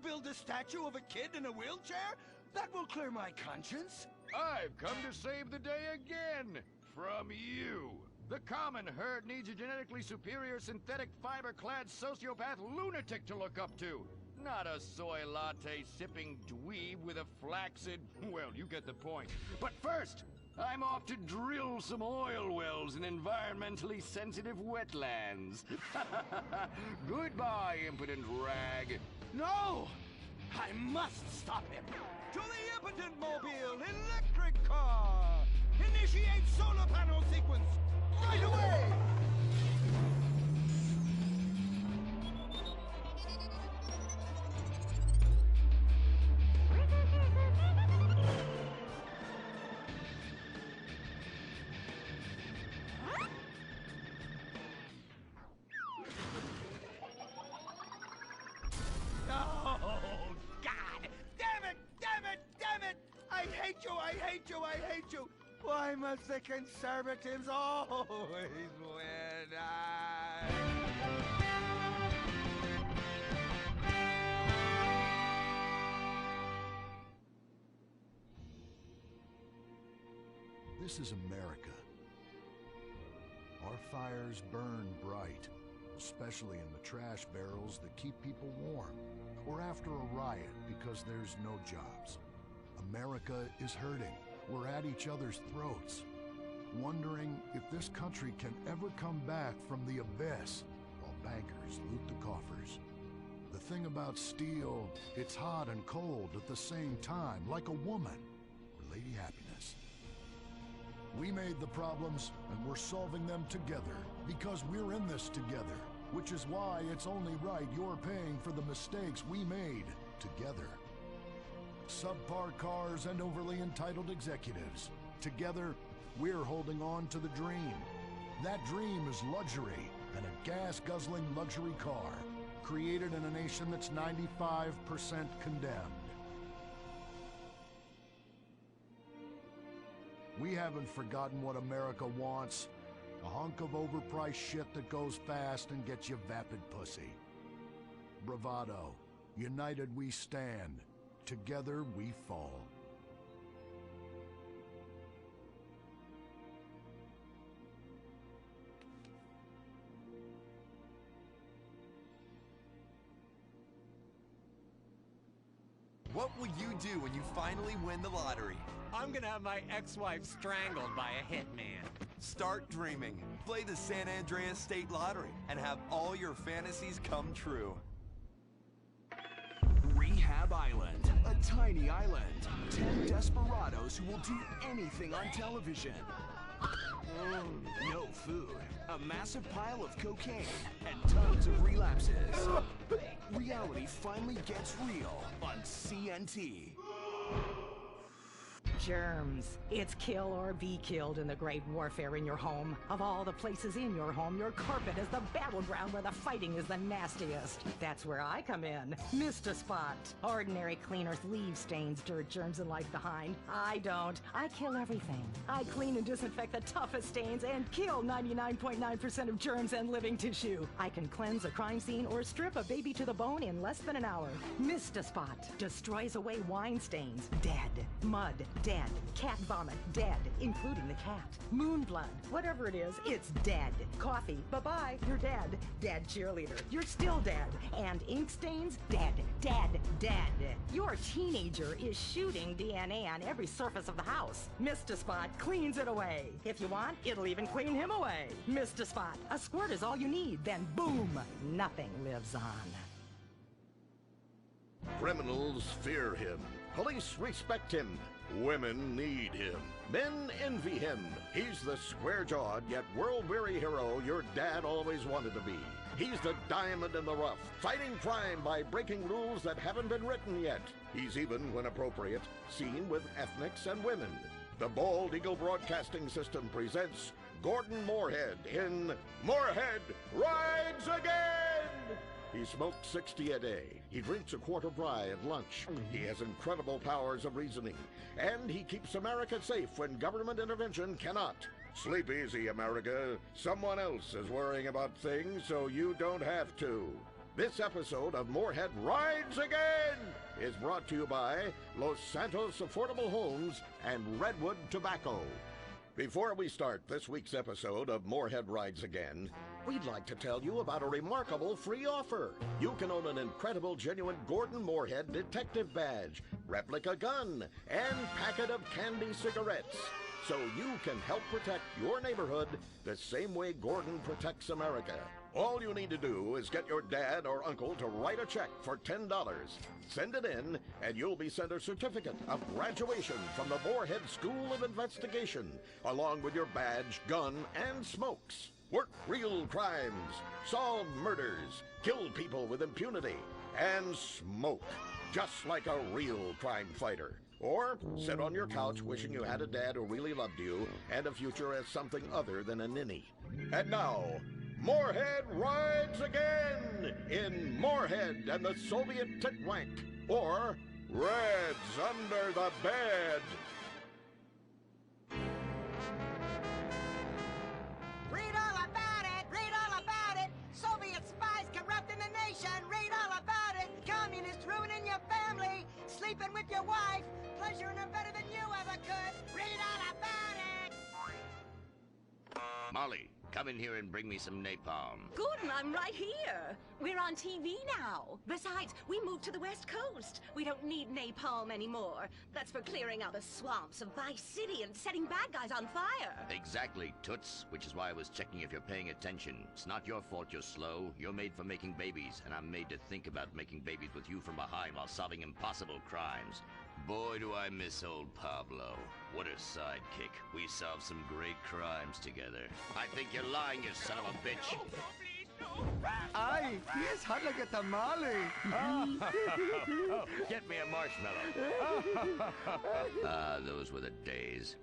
Build a statue of a kid in a wheelchair? That will clear my conscience. I've come to save the day again. From you. The common herd needs a genetically superior synthetic fiber-clad sociopath lunatic to look up to. Not a soy latte sipping dweeb with a flaccid... Well, you get the point. But first, I'm off to drill some oil wells in environmentally sensitive wetlands. Goodbye, impotent rag. No! I must stop him. To the impotent mobile electric car! Initiate solar panel sequence! Right away! I hate you! Why must the conservatives always win? This is America. Our fires burn bright, especially in the trash barrels that keep people warm, or after a riot because there's no jobs. America is hurting. We're at each other's throats, wondering if this country can ever come back from the abyss while bankers loot the coffers. The thing about steel, it's hot and cold at the same time, like a woman or Lady Happiness. We made the problems, and we're solving them together, because we're in this together, which is why it's only right you're paying for the mistakes we made together. Subpar cars and overly entitled executives. Together, we're holding on to the dream. That dream is luxury, and a gas-guzzling luxury car, created in a nation that's 95% condemned. We haven't forgotten what America wants. A hunk of overpriced shit that goes fast and gets you vapid pussy. Bravado. United we stand. Together we fall. What will you do when you finally win the lottery? I'm gonna have my ex-wife strangled by a hitman. Start dreaming. Play the San Andreas State Lottery and have all your fantasies come true. Rehab Island, a tiny island. 10 desperados who will do anything on television. No food, a massive pile of cocaine, and tons of relapses. Reality finally gets real on CNT. Germs. It's kill or be killed in the great warfare in your home. Of all the places in your home, your carpet is the battleground where the fighting is the nastiest. That's where I come in. Mr. Spot. Ordinary cleaners leave stains, dirt, germs, and life behind. I don't. I kill everything. I clean and disinfect the toughest stains and kill 99.9% of germs and living tissue. I can cleanse a crime scene or strip a baby to the bone in less than an hour. Mr. Spot destroys away wine stains. Dead. Mud. Dead. Cat vomit, dead, including the cat. Moon blood, whatever it is, it's dead. Coffee, bye-bye, you're dead. Dead cheerleader, you're still dead. And ink stains, dead, dead, dead. Your teenager is shooting DNA on every surface of the house. Mr. Spot cleans it away. If you want, it'll even clean him away. Mr. Spot, a squirt is all you need, then boom, nothing lives on. Criminals fear him. Police respect him. Women need him. Men envy him. He's the square-jawed yet world-weary hero your dad always wanted to be. He's the diamond in the rough, fighting crime by breaking rules that haven't been written yet. He's even, when appropriate, seen with ethnics and women. The Bald Eagle Broadcasting System presents Gordon Moorhead in Moorhead Rides Again! He smokes 60 a day. He drinks a quart of rye at lunch. He has incredible powers of reasoning. And he keeps America safe when government intervention cannot. Sleep easy, America. Someone else is worrying about things so you don't have to. This episode of Moorhead Rides Again is brought to you by Los Santos Affordable Homes and Redwood Tobacco. Before we start this week's episode of Moorhead Rides Again, we'd like to tell you about a remarkable free offer. You can own an incredible, genuine Gordon Moorhead detective badge, replica gun, and packet of candy cigarettes. So you can help protect your neighborhood the same way Gordon protects America. All you need to do is get your dad or uncle to write a check for $10. Send it in, and you'll be sent a certificate of graduation from the Moorhead School of Investigation, along with your badge, gun, and smokes. Work real crimes, solve murders, kill people with impunity, and smoke, just like a real crime fighter. Or sit on your couch wishing you had a dad who really loved you and a future as something other than a ninny. And now, Moorhead Rides Again in Moorhead and the Soviet Titwank, or Reds Under the Bed. Read all about it! Read all about it! Soviet spies corrupting the nation! Read all about it! Communists ruining your family! Sleeping with your wife! Pleasuring her better than you ever could! Read all about it! Molly, come in here and bring me some napalm. Gordon, I'm right here. We're on TV now. Besides, we moved to the West Coast. We don't need napalm anymore. That's for clearing out the swamps of Vice City and setting bad guys on fire. Exactly, Toots, which is why I was checking if you're paying attention. It's not your fault you're slow. You're made for making babies, and I'm made to think about making babies with you from behind while solving impossible crimes. Boy, do I miss old Pablo. What a sidekick. We solved some great crimes together. I think you're lying, you son of a bitch. Aye, he is hot like a tamale. Oh, get me a marshmallow. Those were the days.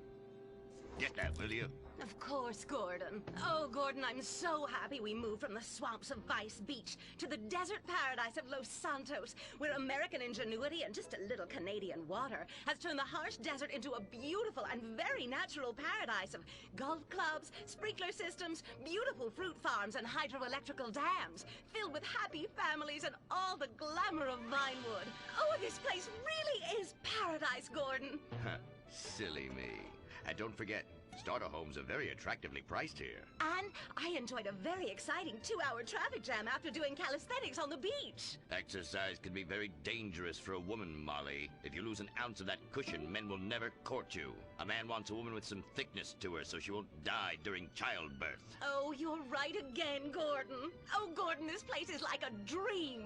Get that, will you? Of course, Gordon. Oh, Gordon, I'm so happy we moved from the swamps of Vice Beach to the desert paradise of Los Santos, where American ingenuity and just a little Canadian water has turned the harsh desert into a beautiful and very natural paradise of golf clubs, sprinkler systems, beautiful fruit farms, and hydroelectrical dams, filled with happy families and all the glamour of Vinewood. Oh, this place really is paradise, Gordon. Silly me. And don't forget, starter homes are very attractively priced here. And I enjoyed a very exciting 2-hour traffic jam after doing calisthenics on the beach. Exercise can be very dangerous for a woman, Molly. If you lose an ounce of that cushion, men will never court you. A man wants a woman with some thickness to her so she won't die during childbirth. Oh, you're right again, Gordon. Oh, Gordon, this place is like a dream.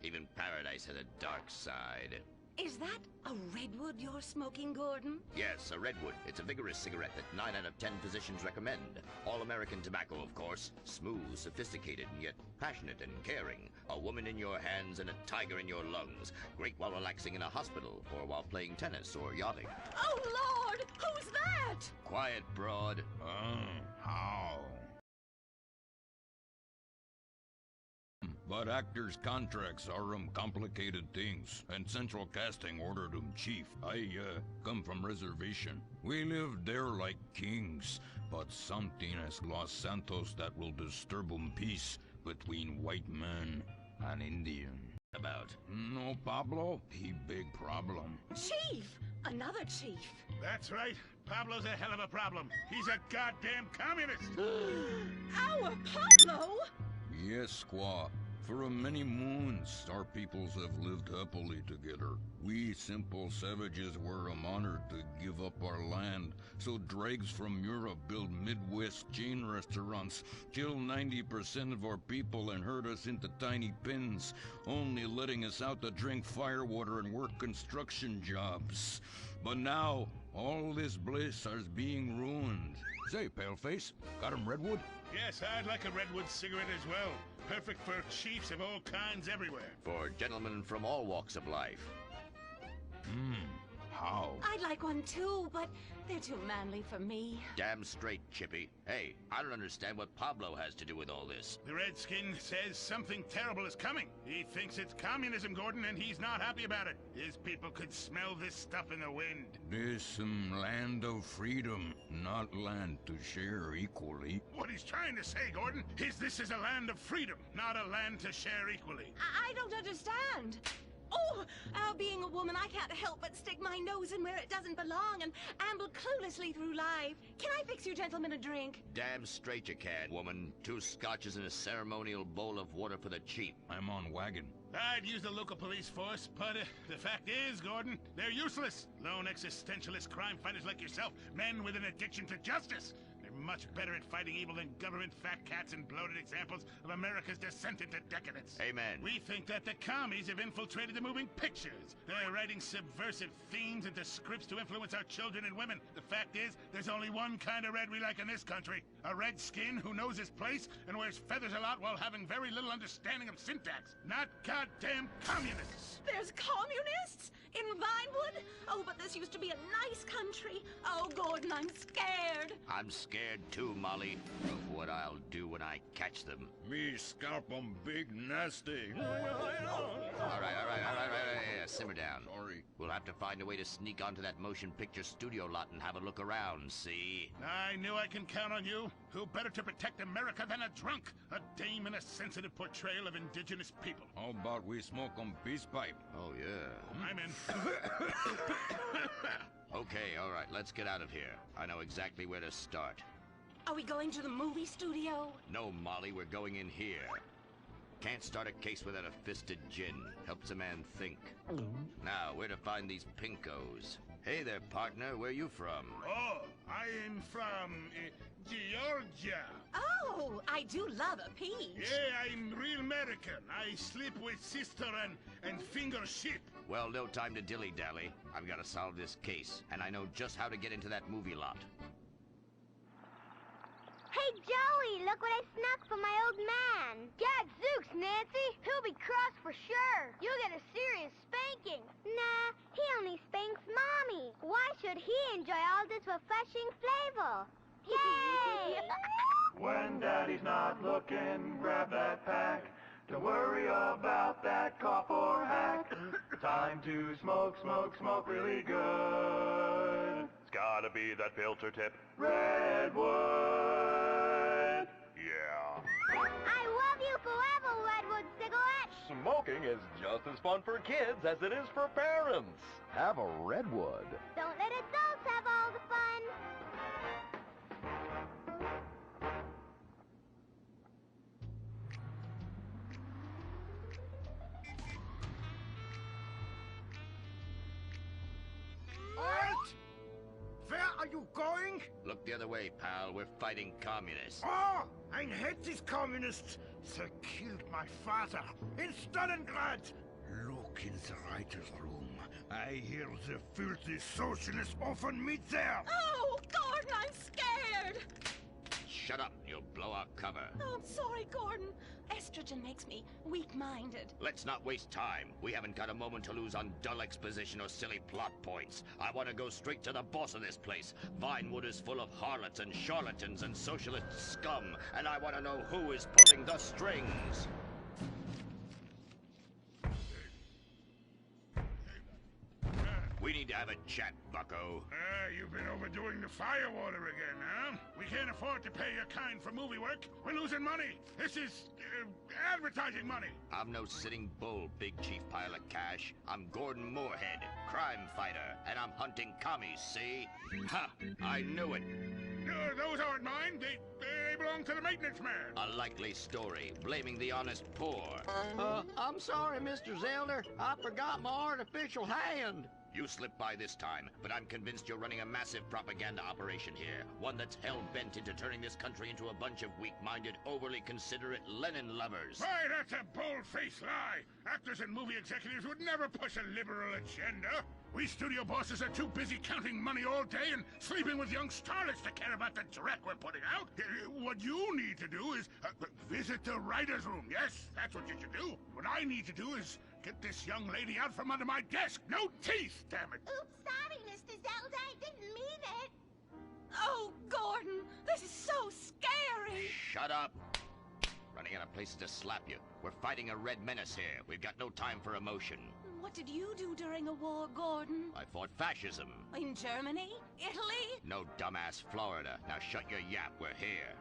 Even paradise has a dark side. Is that a redwood you're smoking, Gordon? Yes, a redwood. It's a vigorous cigarette that 9 out of 10 physicians recommend. All-American tobacco, of course. Smooth, sophisticated, and yet passionate and caring. A woman in your hands and a tiger in your lungs. Great while relaxing in a hospital, or while playing tennis or yachting. Oh, Lord! Who's that? Quiet, broad. How? But actors' contracts are complicated things, and Central Casting ordered chief. I come from reservation. We live there like kings, but something has Los Santos that will disturb peace between white man and Indian. About? No, Pablo, he big problem. Chief! Another chief. That's right. Pablo's a hell of a problem. He's a goddamn communist. Our Pablo? Yes, squaw. For many moons, our peoples have lived happily together. We simple savages were honored to give up our land, so dregs from Europe build Midwest chain restaurants, kill 90% of our people and herd us into tiny pens, only letting us out to drink firewater and work construction jobs. But now, all this bliss is being ruined. Say, Paleface, got him redwood? Yes, I'd like a redwood cigarette as well. Perfect for chiefs of all kinds everywhere. For gentlemen from all walks of life. How? I'd like one too, but they're too manly for me. Damn straight, Chippy. Hey, I don't understand what Pablo has to do with all this. The Redskin says something terrible is coming. He thinks it's communism, Gordon, and he's not happy about it. His people could smell this stuff in the wind. This land of freedom, not land to share equally. What he's trying to say, Gordon, is this is a land of freedom, not a land to share equally. I don't understand. Oh, being a woman, I can't help but stick my nose in where it doesn't belong and amble cluelessly through life. Can I fix you gentlemen a drink? Damn straight you can, woman. 2 scotches and a ceremonial bowl of water for the chief. I'm on wagon. I'd use the local police force, but the fact is, Gordon, they're useless. Lone existentialist crime fighters like yourself, men with an addiction to justice. Much better at fighting evil than government fat cats and bloated examples of America's descent into decadence. Amen. We think that the commies have infiltrated the moving pictures. They're writing subversive themes into scripts to influence our children and women. The fact is, there's only one kind of red we like in this country. A redskin who knows his place and wears feathers a lot while having very little understanding of syntax. Not goddamn communists. There's communists? In Vinewood? Oh, but this used to be a nice country. Oh, Gordon, I'm scared. I'm scared too, Molly, of what I'll do when I catch them. Me scalp 'em big nasty. All right. Simmer down. Sorry. We'll have to find a way to sneak onto that motion picture studio lot and have a look around, see? I knew I can count on you. Who better to protect America than a drunk? A dame in a sensitive portrayal of indigenous people. How about we smoke 'em peace pipe? Oh, yeah. I'm in. Okay, all right, let's get out of here. I know exactly where to start. Are we going to the movie studio? No, Molly, we're going in here. Can't start a case without a fisted gin. Helps a man think. Now, where to find these pinkos? Hey there, partner. Where you from? Oh, I am from Georgia. Oh, I do love a peach. Yeah, I'm real American. I sleep with sister and finger ship. Well, no time to dilly-dally. I've got to solve this case, and I know just how to get into that movie lot. Hey, Joey, look what I snuck from my old man. Gadzooks, Nancy. He'll be cross for sure. You'll get a serious spanking. Nah, he only spanks Mommy. Why should he enjoy all this refreshing flavor? Yay! When Daddy's not looking, grab that pack. Don't worry about that cough or hack. Time to smoke, smoke, smoke really good. It's gotta be that filter tip. Redwood. Yeah. I love you forever, Redwood cigarette. Smoking is just as fun for kids as it is for parents. Have a Redwood. Don't let adults have all the fun. Art! Where are you going? Look the other way, pal. We're fighting communists. Oh, I hate these communists. They killed my father in Stalingrad. Look in the writer's room. I hear the filthy socialists often meet there. Oh, Gordon, I'm scared. Shut up. You'll blow our cover. Oh, I'm sorry, Gordon. Estrogen makes me weak-minded. Let's not waste time. We haven't got a moment to lose on dull exposition or silly plot points. I want to go straight to the boss of this place. Vinewood is full of harlots and charlatans and socialist scum, and I want to know who is pulling the strings. We need to have a chat, bucko. You've been overdoing the firewater again, huh? We can't afford to pay your kind for movie work. We're losing money. This is advertising money. I'm no sitting bull, big chief pile of cash. I'm Gordon Moorhead, crime fighter, and I'm hunting commies, see? Ha! I knew it. Those aren't mine. They belong to the maintenance man. A likely story, blaming the honest poor. I'm sorry, Mr. Zelder. I forgot my artificial hand. You slipped by this time, but I'm convinced you're running a massive propaganda operation here. One that's hell-bent into turning this country into a bunch of weak-minded, overly considerate Lenin lovers. Why, that's a bold-faced lie. Actors and movie executives would never push a liberal agenda. We studio bosses are too busy counting money all day and sleeping with young starlets to care about the dreck we're putting out. What you need to do is visit the writer's room. Yes, that's what you should do. What I need to do is get this young lady out from under my desk. No teeth, damn it. Oops, sorry, Mr. Zelda. I didn't mean it. Oh, Gordon, this is so scary. Shut up. Running out of places to slap you. We're fighting a red menace here. We've got no time for emotion. What did you do during a war, Gordon? I fought fascism. In Germany? Italy? No, dumbass, Florida. Now shut your yap. We're here.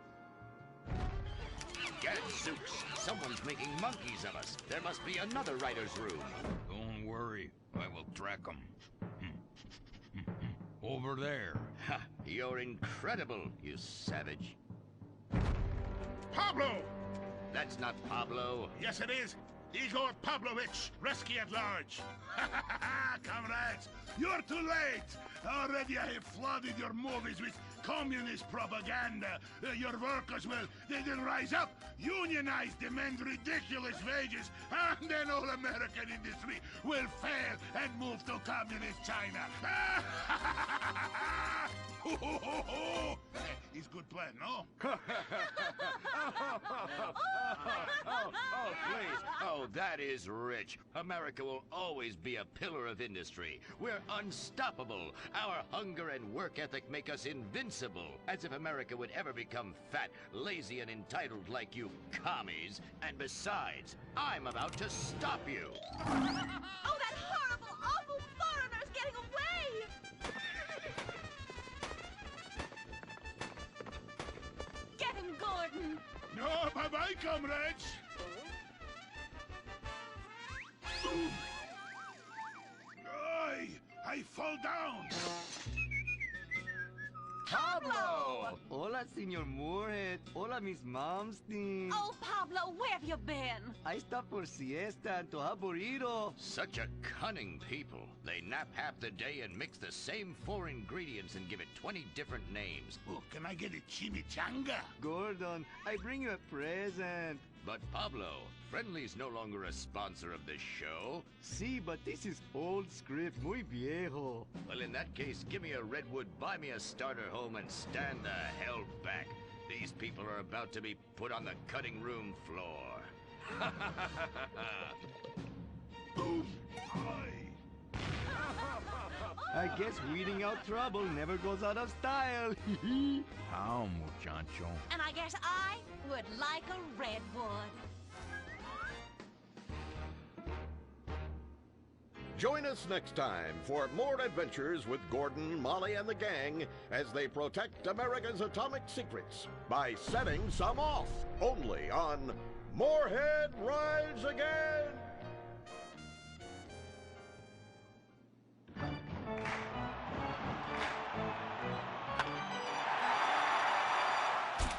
Gadzooks! Someone's making monkeys of us. There must be another writer's room. Don't worry. I will track them. Over there. Ha! You're incredible, you savage. Pablo! That's not Pablo. Yes, it is. Igor Pavlovich, rescue at large. Comrades, you're too late. Already I have flooded your movies with communist propaganda. Your workers they'll rise up, unionize, demand ridiculous wages, and then all American industry will fail and move to communist China. It's good plan, no? Oh, please. Oh, that is rich. America will always be a pillar of industry. We're unstoppable. Our hunger and work ethic make us invincible. As if America would ever become fat, lazy, and entitled like you commies. And besides, I'm about to stop you. Oh, that horrible, awful foreigner's getting away! Get him, Gordon! No, bye-bye, comrades! I fall down! Pablo! Hola, Hola, Senor Moorhead. Hola, Miss Momstein. Oh, Pablo, where have you been? I stopped for siesta, antoja burrito. Such a cunning people. They nap half the day and mix the same 4 ingredients and give it 20 different names. Oh, can I get a chimichanga? Gordon, I bring you a present. But Pablo, Friendly's no longer a sponsor of this show. Sí, but this is old script, muy viejo. Well, in that case, give me a redwood, buy me a starter home, and stand the hell back. These people are about to be put on the cutting room floor. Boom! I guess weeding out trouble never goes out of style. How, muchacho? And I guess I would like a redwood. Join us next time for more adventures with Gordon, Molly, and the gang as they protect America's atomic secrets by setting some off. Only on Moorhead Rides Again!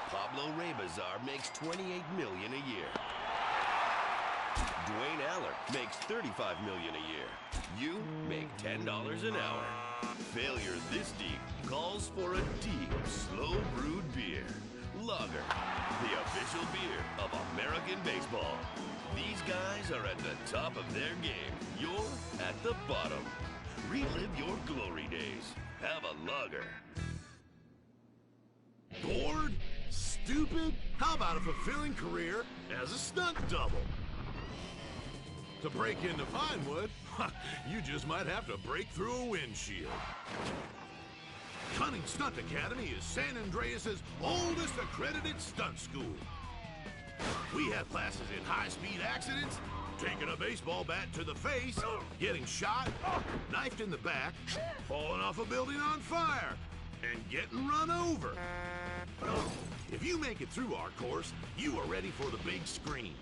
Pablo Rebazar makes $28 million a year. Dwayne Aller makes $35 million a year. You make $10 an hour. Failure this deep calls for a deep, slow-brewed beer. Lager, the official beer of American baseball. These guys are at the top of their game. You're at the bottom. Relive your glory days. Have a lager. Bored? Stupid? How about a fulfilling career as a stunt double? To break into Vinewood, you just might have to break through a windshield. Cunning Stunt Academy is San Andreas' oldest accredited stunt school. We have classes in high-speed accidents, taking a baseball bat to the face, getting shot, knifed in the back, falling off a building on fire, and getting run over. If you make it through our course, you are ready for the big screen.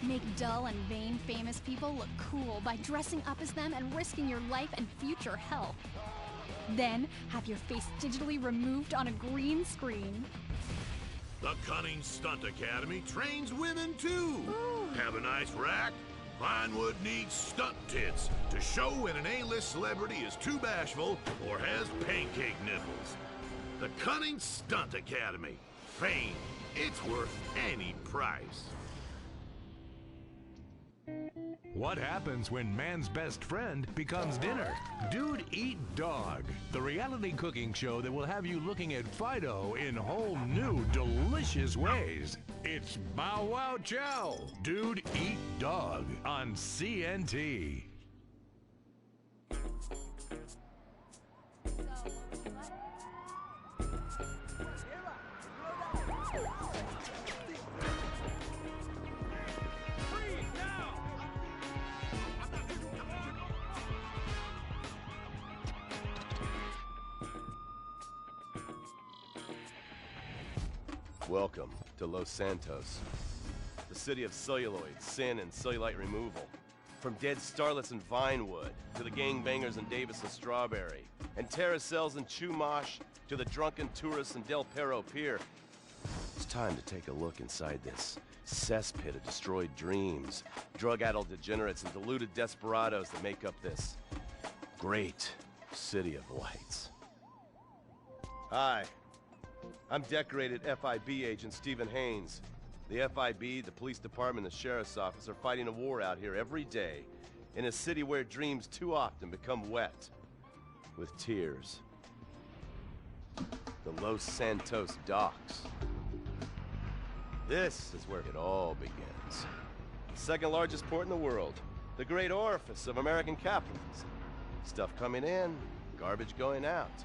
Make dull and vain famous people look cool by dressing up as them and risking your life and future health. Then, have your face digitally removed on a green screen. The Cunning Stunt Academy trains women too. Have a nice rack? Vinewood needs stunt tits to show when an A-list celebrity is too bashful or has pancake nipples. The Cunning Stunt Academy. Fame. It's worth any price. What happens when man's best friend becomes dinner? Dude Eat Dog, the reality cooking show that will have you looking at Fido in whole new, delicious ways. It's Bow Wow Chow, Dude Eat Dog on CNT. Welcome to Los Santos, the city of celluloid, sin, and cellulite removal. From dead starlets in Vinewood, to the gangbangers in Davis and Strawberry, and terracels in Chumash, to the drunken tourists in Del Perro Pier. It's time to take a look inside this cesspit of destroyed dreams, drug-addled degenerates, and deluded desperados that make up this great city of lights. Hi. I'm decorated FIB agent Stephen Haynes. The FIB, the police department, and the sheriff's office are fighting a war out here every day in a city where dreams too often become wet with tears. The Los Santos docks. This is where it all begins. The second largest port in the world. The great orifice of American capitalism. Stuff coming in, garbage going out.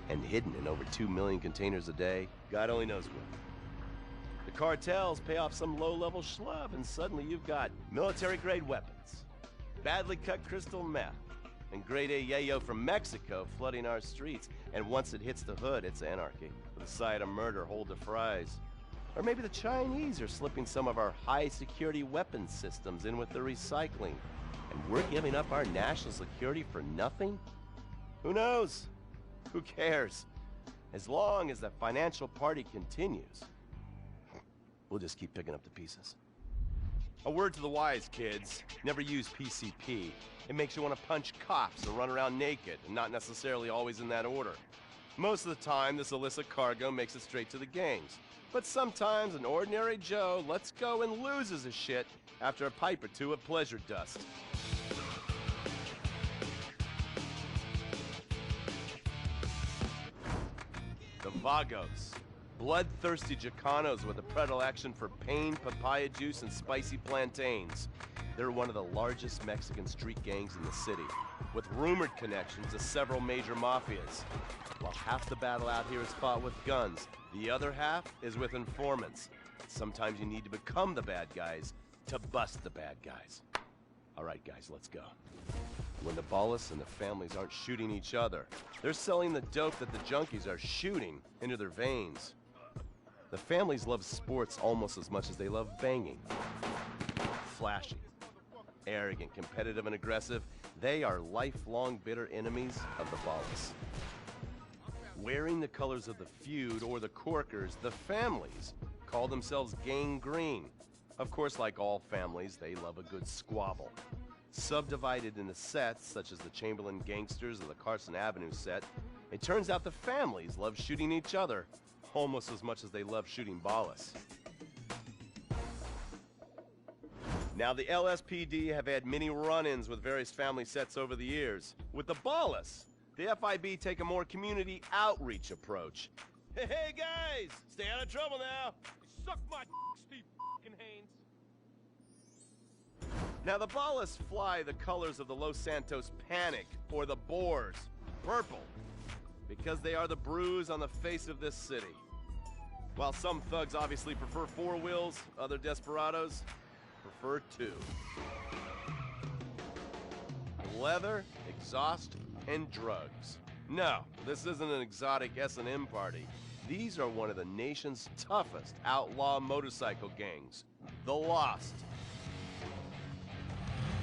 And hidden in over 2 million containers a day, God only knows what. The cartels pay off some low-level schlub, and suddenly you've got military-grade weapons, badly cut crystal meth, and grade A yayo from Mexico flooding our streets. And once it hits the hood, it's anarchy, with a side of murder hold to fries. Or maybe the Chinese are slipping some of our high-security weapons systems in with the recycling, and we're giving up our national security for nothing? Who knows? Who cares? As long as the financial party continues, we'll just keep picking up the pieces. A word to the wise, kids. Never use PCP. It makes you want to punch cops or run around naked, and not necessarily always in that order. Most of the time, this illicit cargo makes it straight to the gangs. But sometimes an ordinary Joe lets go and loses his shit after a pipe or two of pleasure dust. The Vagos. Bloodthirsty Chicanos with a predilection for pain, papaya juice, and spicy plantains. They're one of the largest Mexican street gangs in the city, with rumored connections to several major mafias. While half the battle out here is fought with guns, the other half is with informants. Sometimes you need to become the bad guys to bust the bad guys. All right, guys, let's go. When the Ballas and the families aren't shooting each other, they're selling the dope that the junkies are shooting into their veins. The families love sports almost as much as they love banging. Flashy, arrogant, competitive, and aggressive, they are lifelong bitter enemies of the Ballas. Wearing the colors of the feud or the Corkers, the families call themselves Gang Green. Of course, like all families, they love a good squabble. Subdivided into sets, such as the Chamberlain Gangsters or the Carson Avenue set, it turns out the families love shooting each other almost as much as they love shooting Ballas. Now, the LSPD have had many run-ins with various family sets over the years. With the Ballas, the FIB take a more community outreach approach. Hey guys, stay out of trouble now. Suck my Steve Haynes. Now, the Ballas fly the colors of the Los Santos Panic, or the Boers, purple, because they are the bruise on the face of this city. While some thugs obviously prefer four wheels, other desperados prefer two. Leather, exhaust, and drugs. No, this isn't an exotic S&M party. These are one of the nation's toughest outlaw motorcycle gangs, the Lost.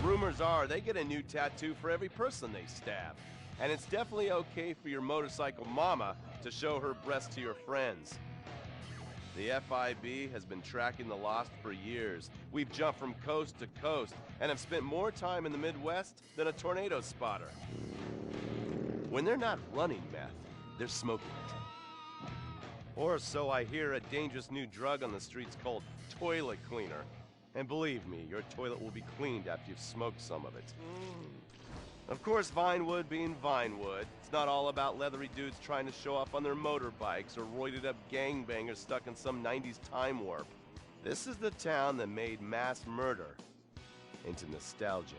Rumors are they get a new tattoo for every person they stab. And it's definitely okay for your motorcycle mama to show her breast to your friends. The FIB has been tracking the Lost for years. We've jumped from coast to coast and have spent more time in the Midwest than a tornado spotter. When they're not running meth, they're smoking it. Or so I hear, a dangerous new drug on the streets called toilet cleaner. And believe me, your toilet will be cleaned after you've smoked some of it. Of course, Vinewood being Vinewood, it's not all about leathery dudes trying to show off on their motorbikes or roided up gangbangers stuck in some 90s time warp. This is the town that made mass murder into nostalgia.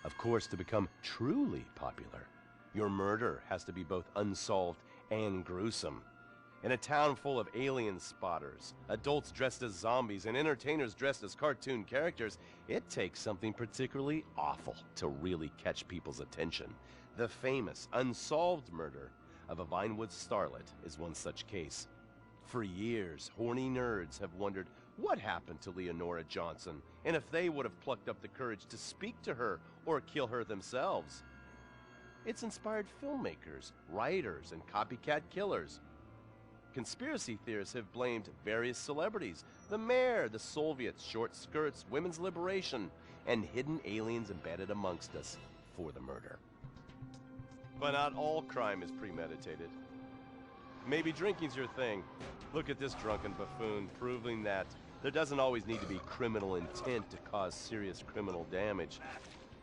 Of course, to become truly popular, your murder has to be both unsolved and gruesome. In a town full of alien spotters, adults dressed as zombies, and entertainers dressed as cartoon characters, it takes something particularly awful to really catch people's attention. The famous, unsolved murder of a Vinewood starlet is one such case. For years, horny nerds have wondered what happened to Leonora Johnson, and if they would have plucked up the courage to speak to her or kill her themselves. It's inspired filmmakers, writers, and copycat killers. Conspiracy theorists have blamed various celebrities, the mayor, the Soviets, short skirts, women's liberation, and hidden aliens embedded amongst us for the murder. But not all crime is premeditated. Maybe drinking's your thing. Look at this drunken buffoon, proving that there doesn't always need to be criminal intent to cause serious criminal damage.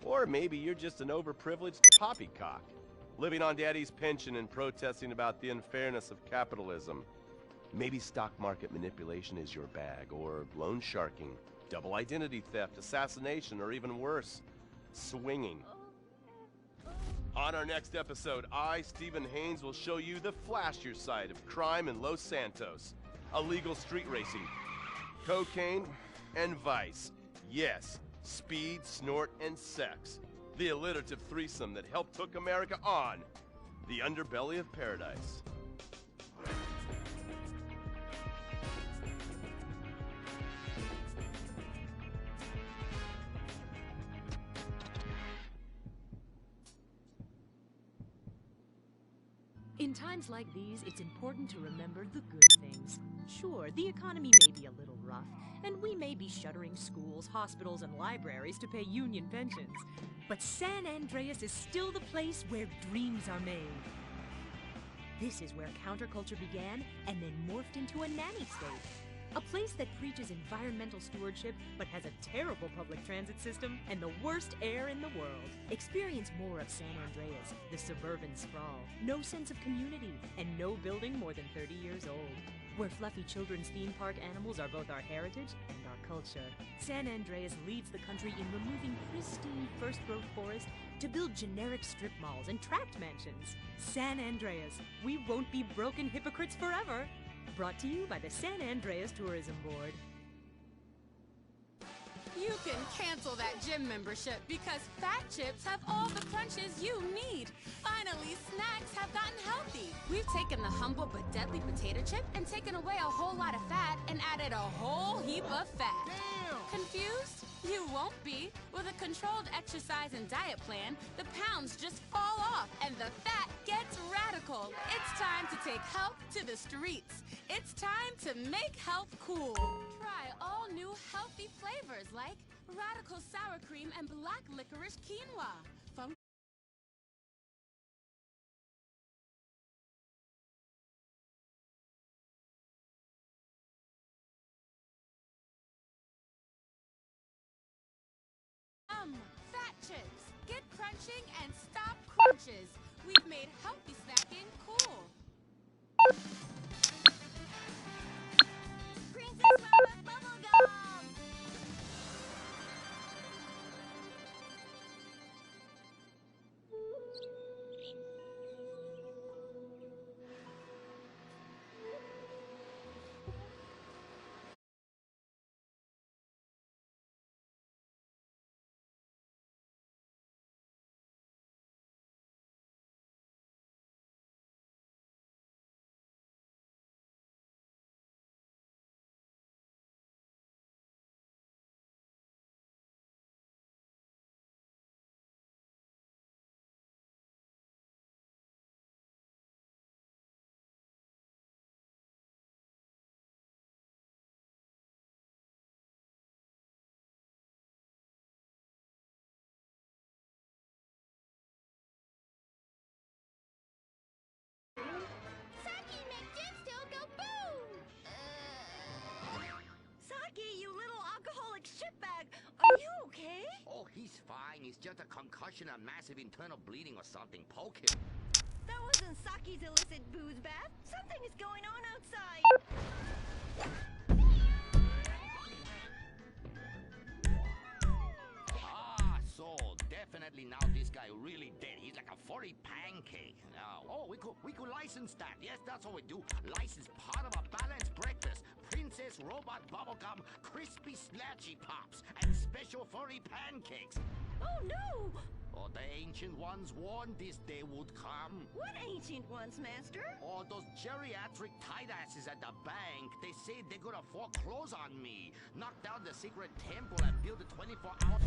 Or maybe you're just an overprivileged poppycock, living on daddy's pension and protesting about the unfairness of capitalism. Maybe stock market manipulation is your bag, or loan sharking, double identity theft, assassination, or even worse, swinging. On our next episode, I, Stephen Haynes, will show you the flashier side of crime in Los Santos. Illegal street racing, cocaine, and vice. Yes, speed, snort, and sex. The alliterative threesome that helped hook America on the underbelly of paradise. In times like these, it's important to remember the good things. Sure, the economy may be a little rough, and we may be shuttering schools, hospitals, and libraries to pay union pensions. But San Andreas is still the place where dreams are made. This is where counterculture began and then morphed into a nanny state. A place that preaches environmental stewardship but has a terrible public transit system and the worst air in the world. Experience more of San Andreas, the suburban sprawl, no sense of community, and no building more than 30 years old. Where fluffy children's theme park animals are both our heritage and our culture. San Andreas leads the country in removing pristine first-growth forest to build generic strip malls and tract mansions. San Andreas, we won't be broken hypocrites forever. Brought to you by the San Andreas Tourism Board. You can cancel that gym membership because Fat Chips have all the crunches you need. Finally, snacks have gotten healthy. We've taken the humble but deadly potato chip and taken away a whole lot of fat and added a whole heap of fat. Damn! Confused? You won't be. With a controlled exercise and diet plan, the pounds just fall off and the fat gets radical. It's time to take health to the streets. It's time to make health cool. Try all new healthy flavors like radical sour cream and black licorice quinoa. Fat Chips. Get crunching and stop crunches. We've made healthy snacking cool. Princess Robot Bubblegum! Saki, make gemstones go boom! Saki, you little alcoholic shitbag! Are you okay? Oh, he's fine. It's just a concussion and massive internal bleeding or something. Poke him. That wasn't Saki's illicit booze bath. Something is going on outside. Ah, so definitely now this guy really dead. He's like a furry pancake. Oh, we could license that. Yes, that's what we do. License part of a balanced breakfast. Princess Robot Bubblegum, crispy slatchy pops, and special furry pancakes. Oh no! Oh, the ancient ones warned this day would come. What ancient ones, Master? Oh, those geriatric tight asses at the bank. They say they're gonna foreclose on me. Knock down the secret temple and build a 24-hour...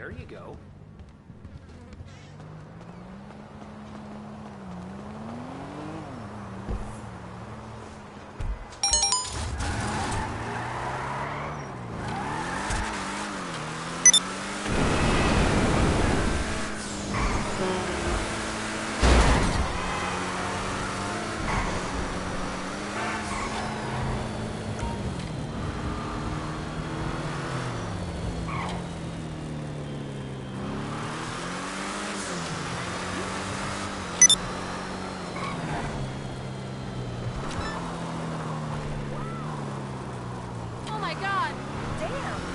There you go. Oh my god! Damn!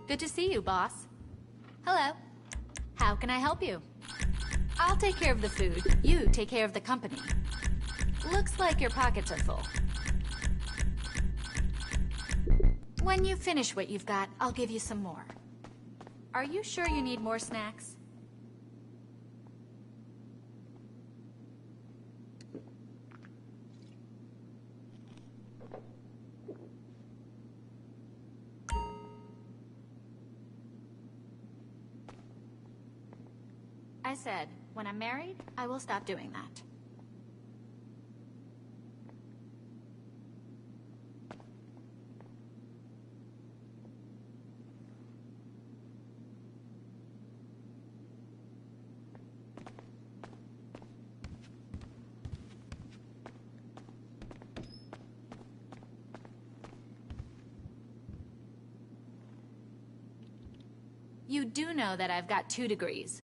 Good to see you, boss. Hello. How can I help you? I'll take care of the food. You take care of the company. Looks like your pockets are full. When you finish what you've got, I'll give you some more. Are you sure you need more snacks? I said, when I'm married, I will stop doing that. You do know that I've got 2 degrees.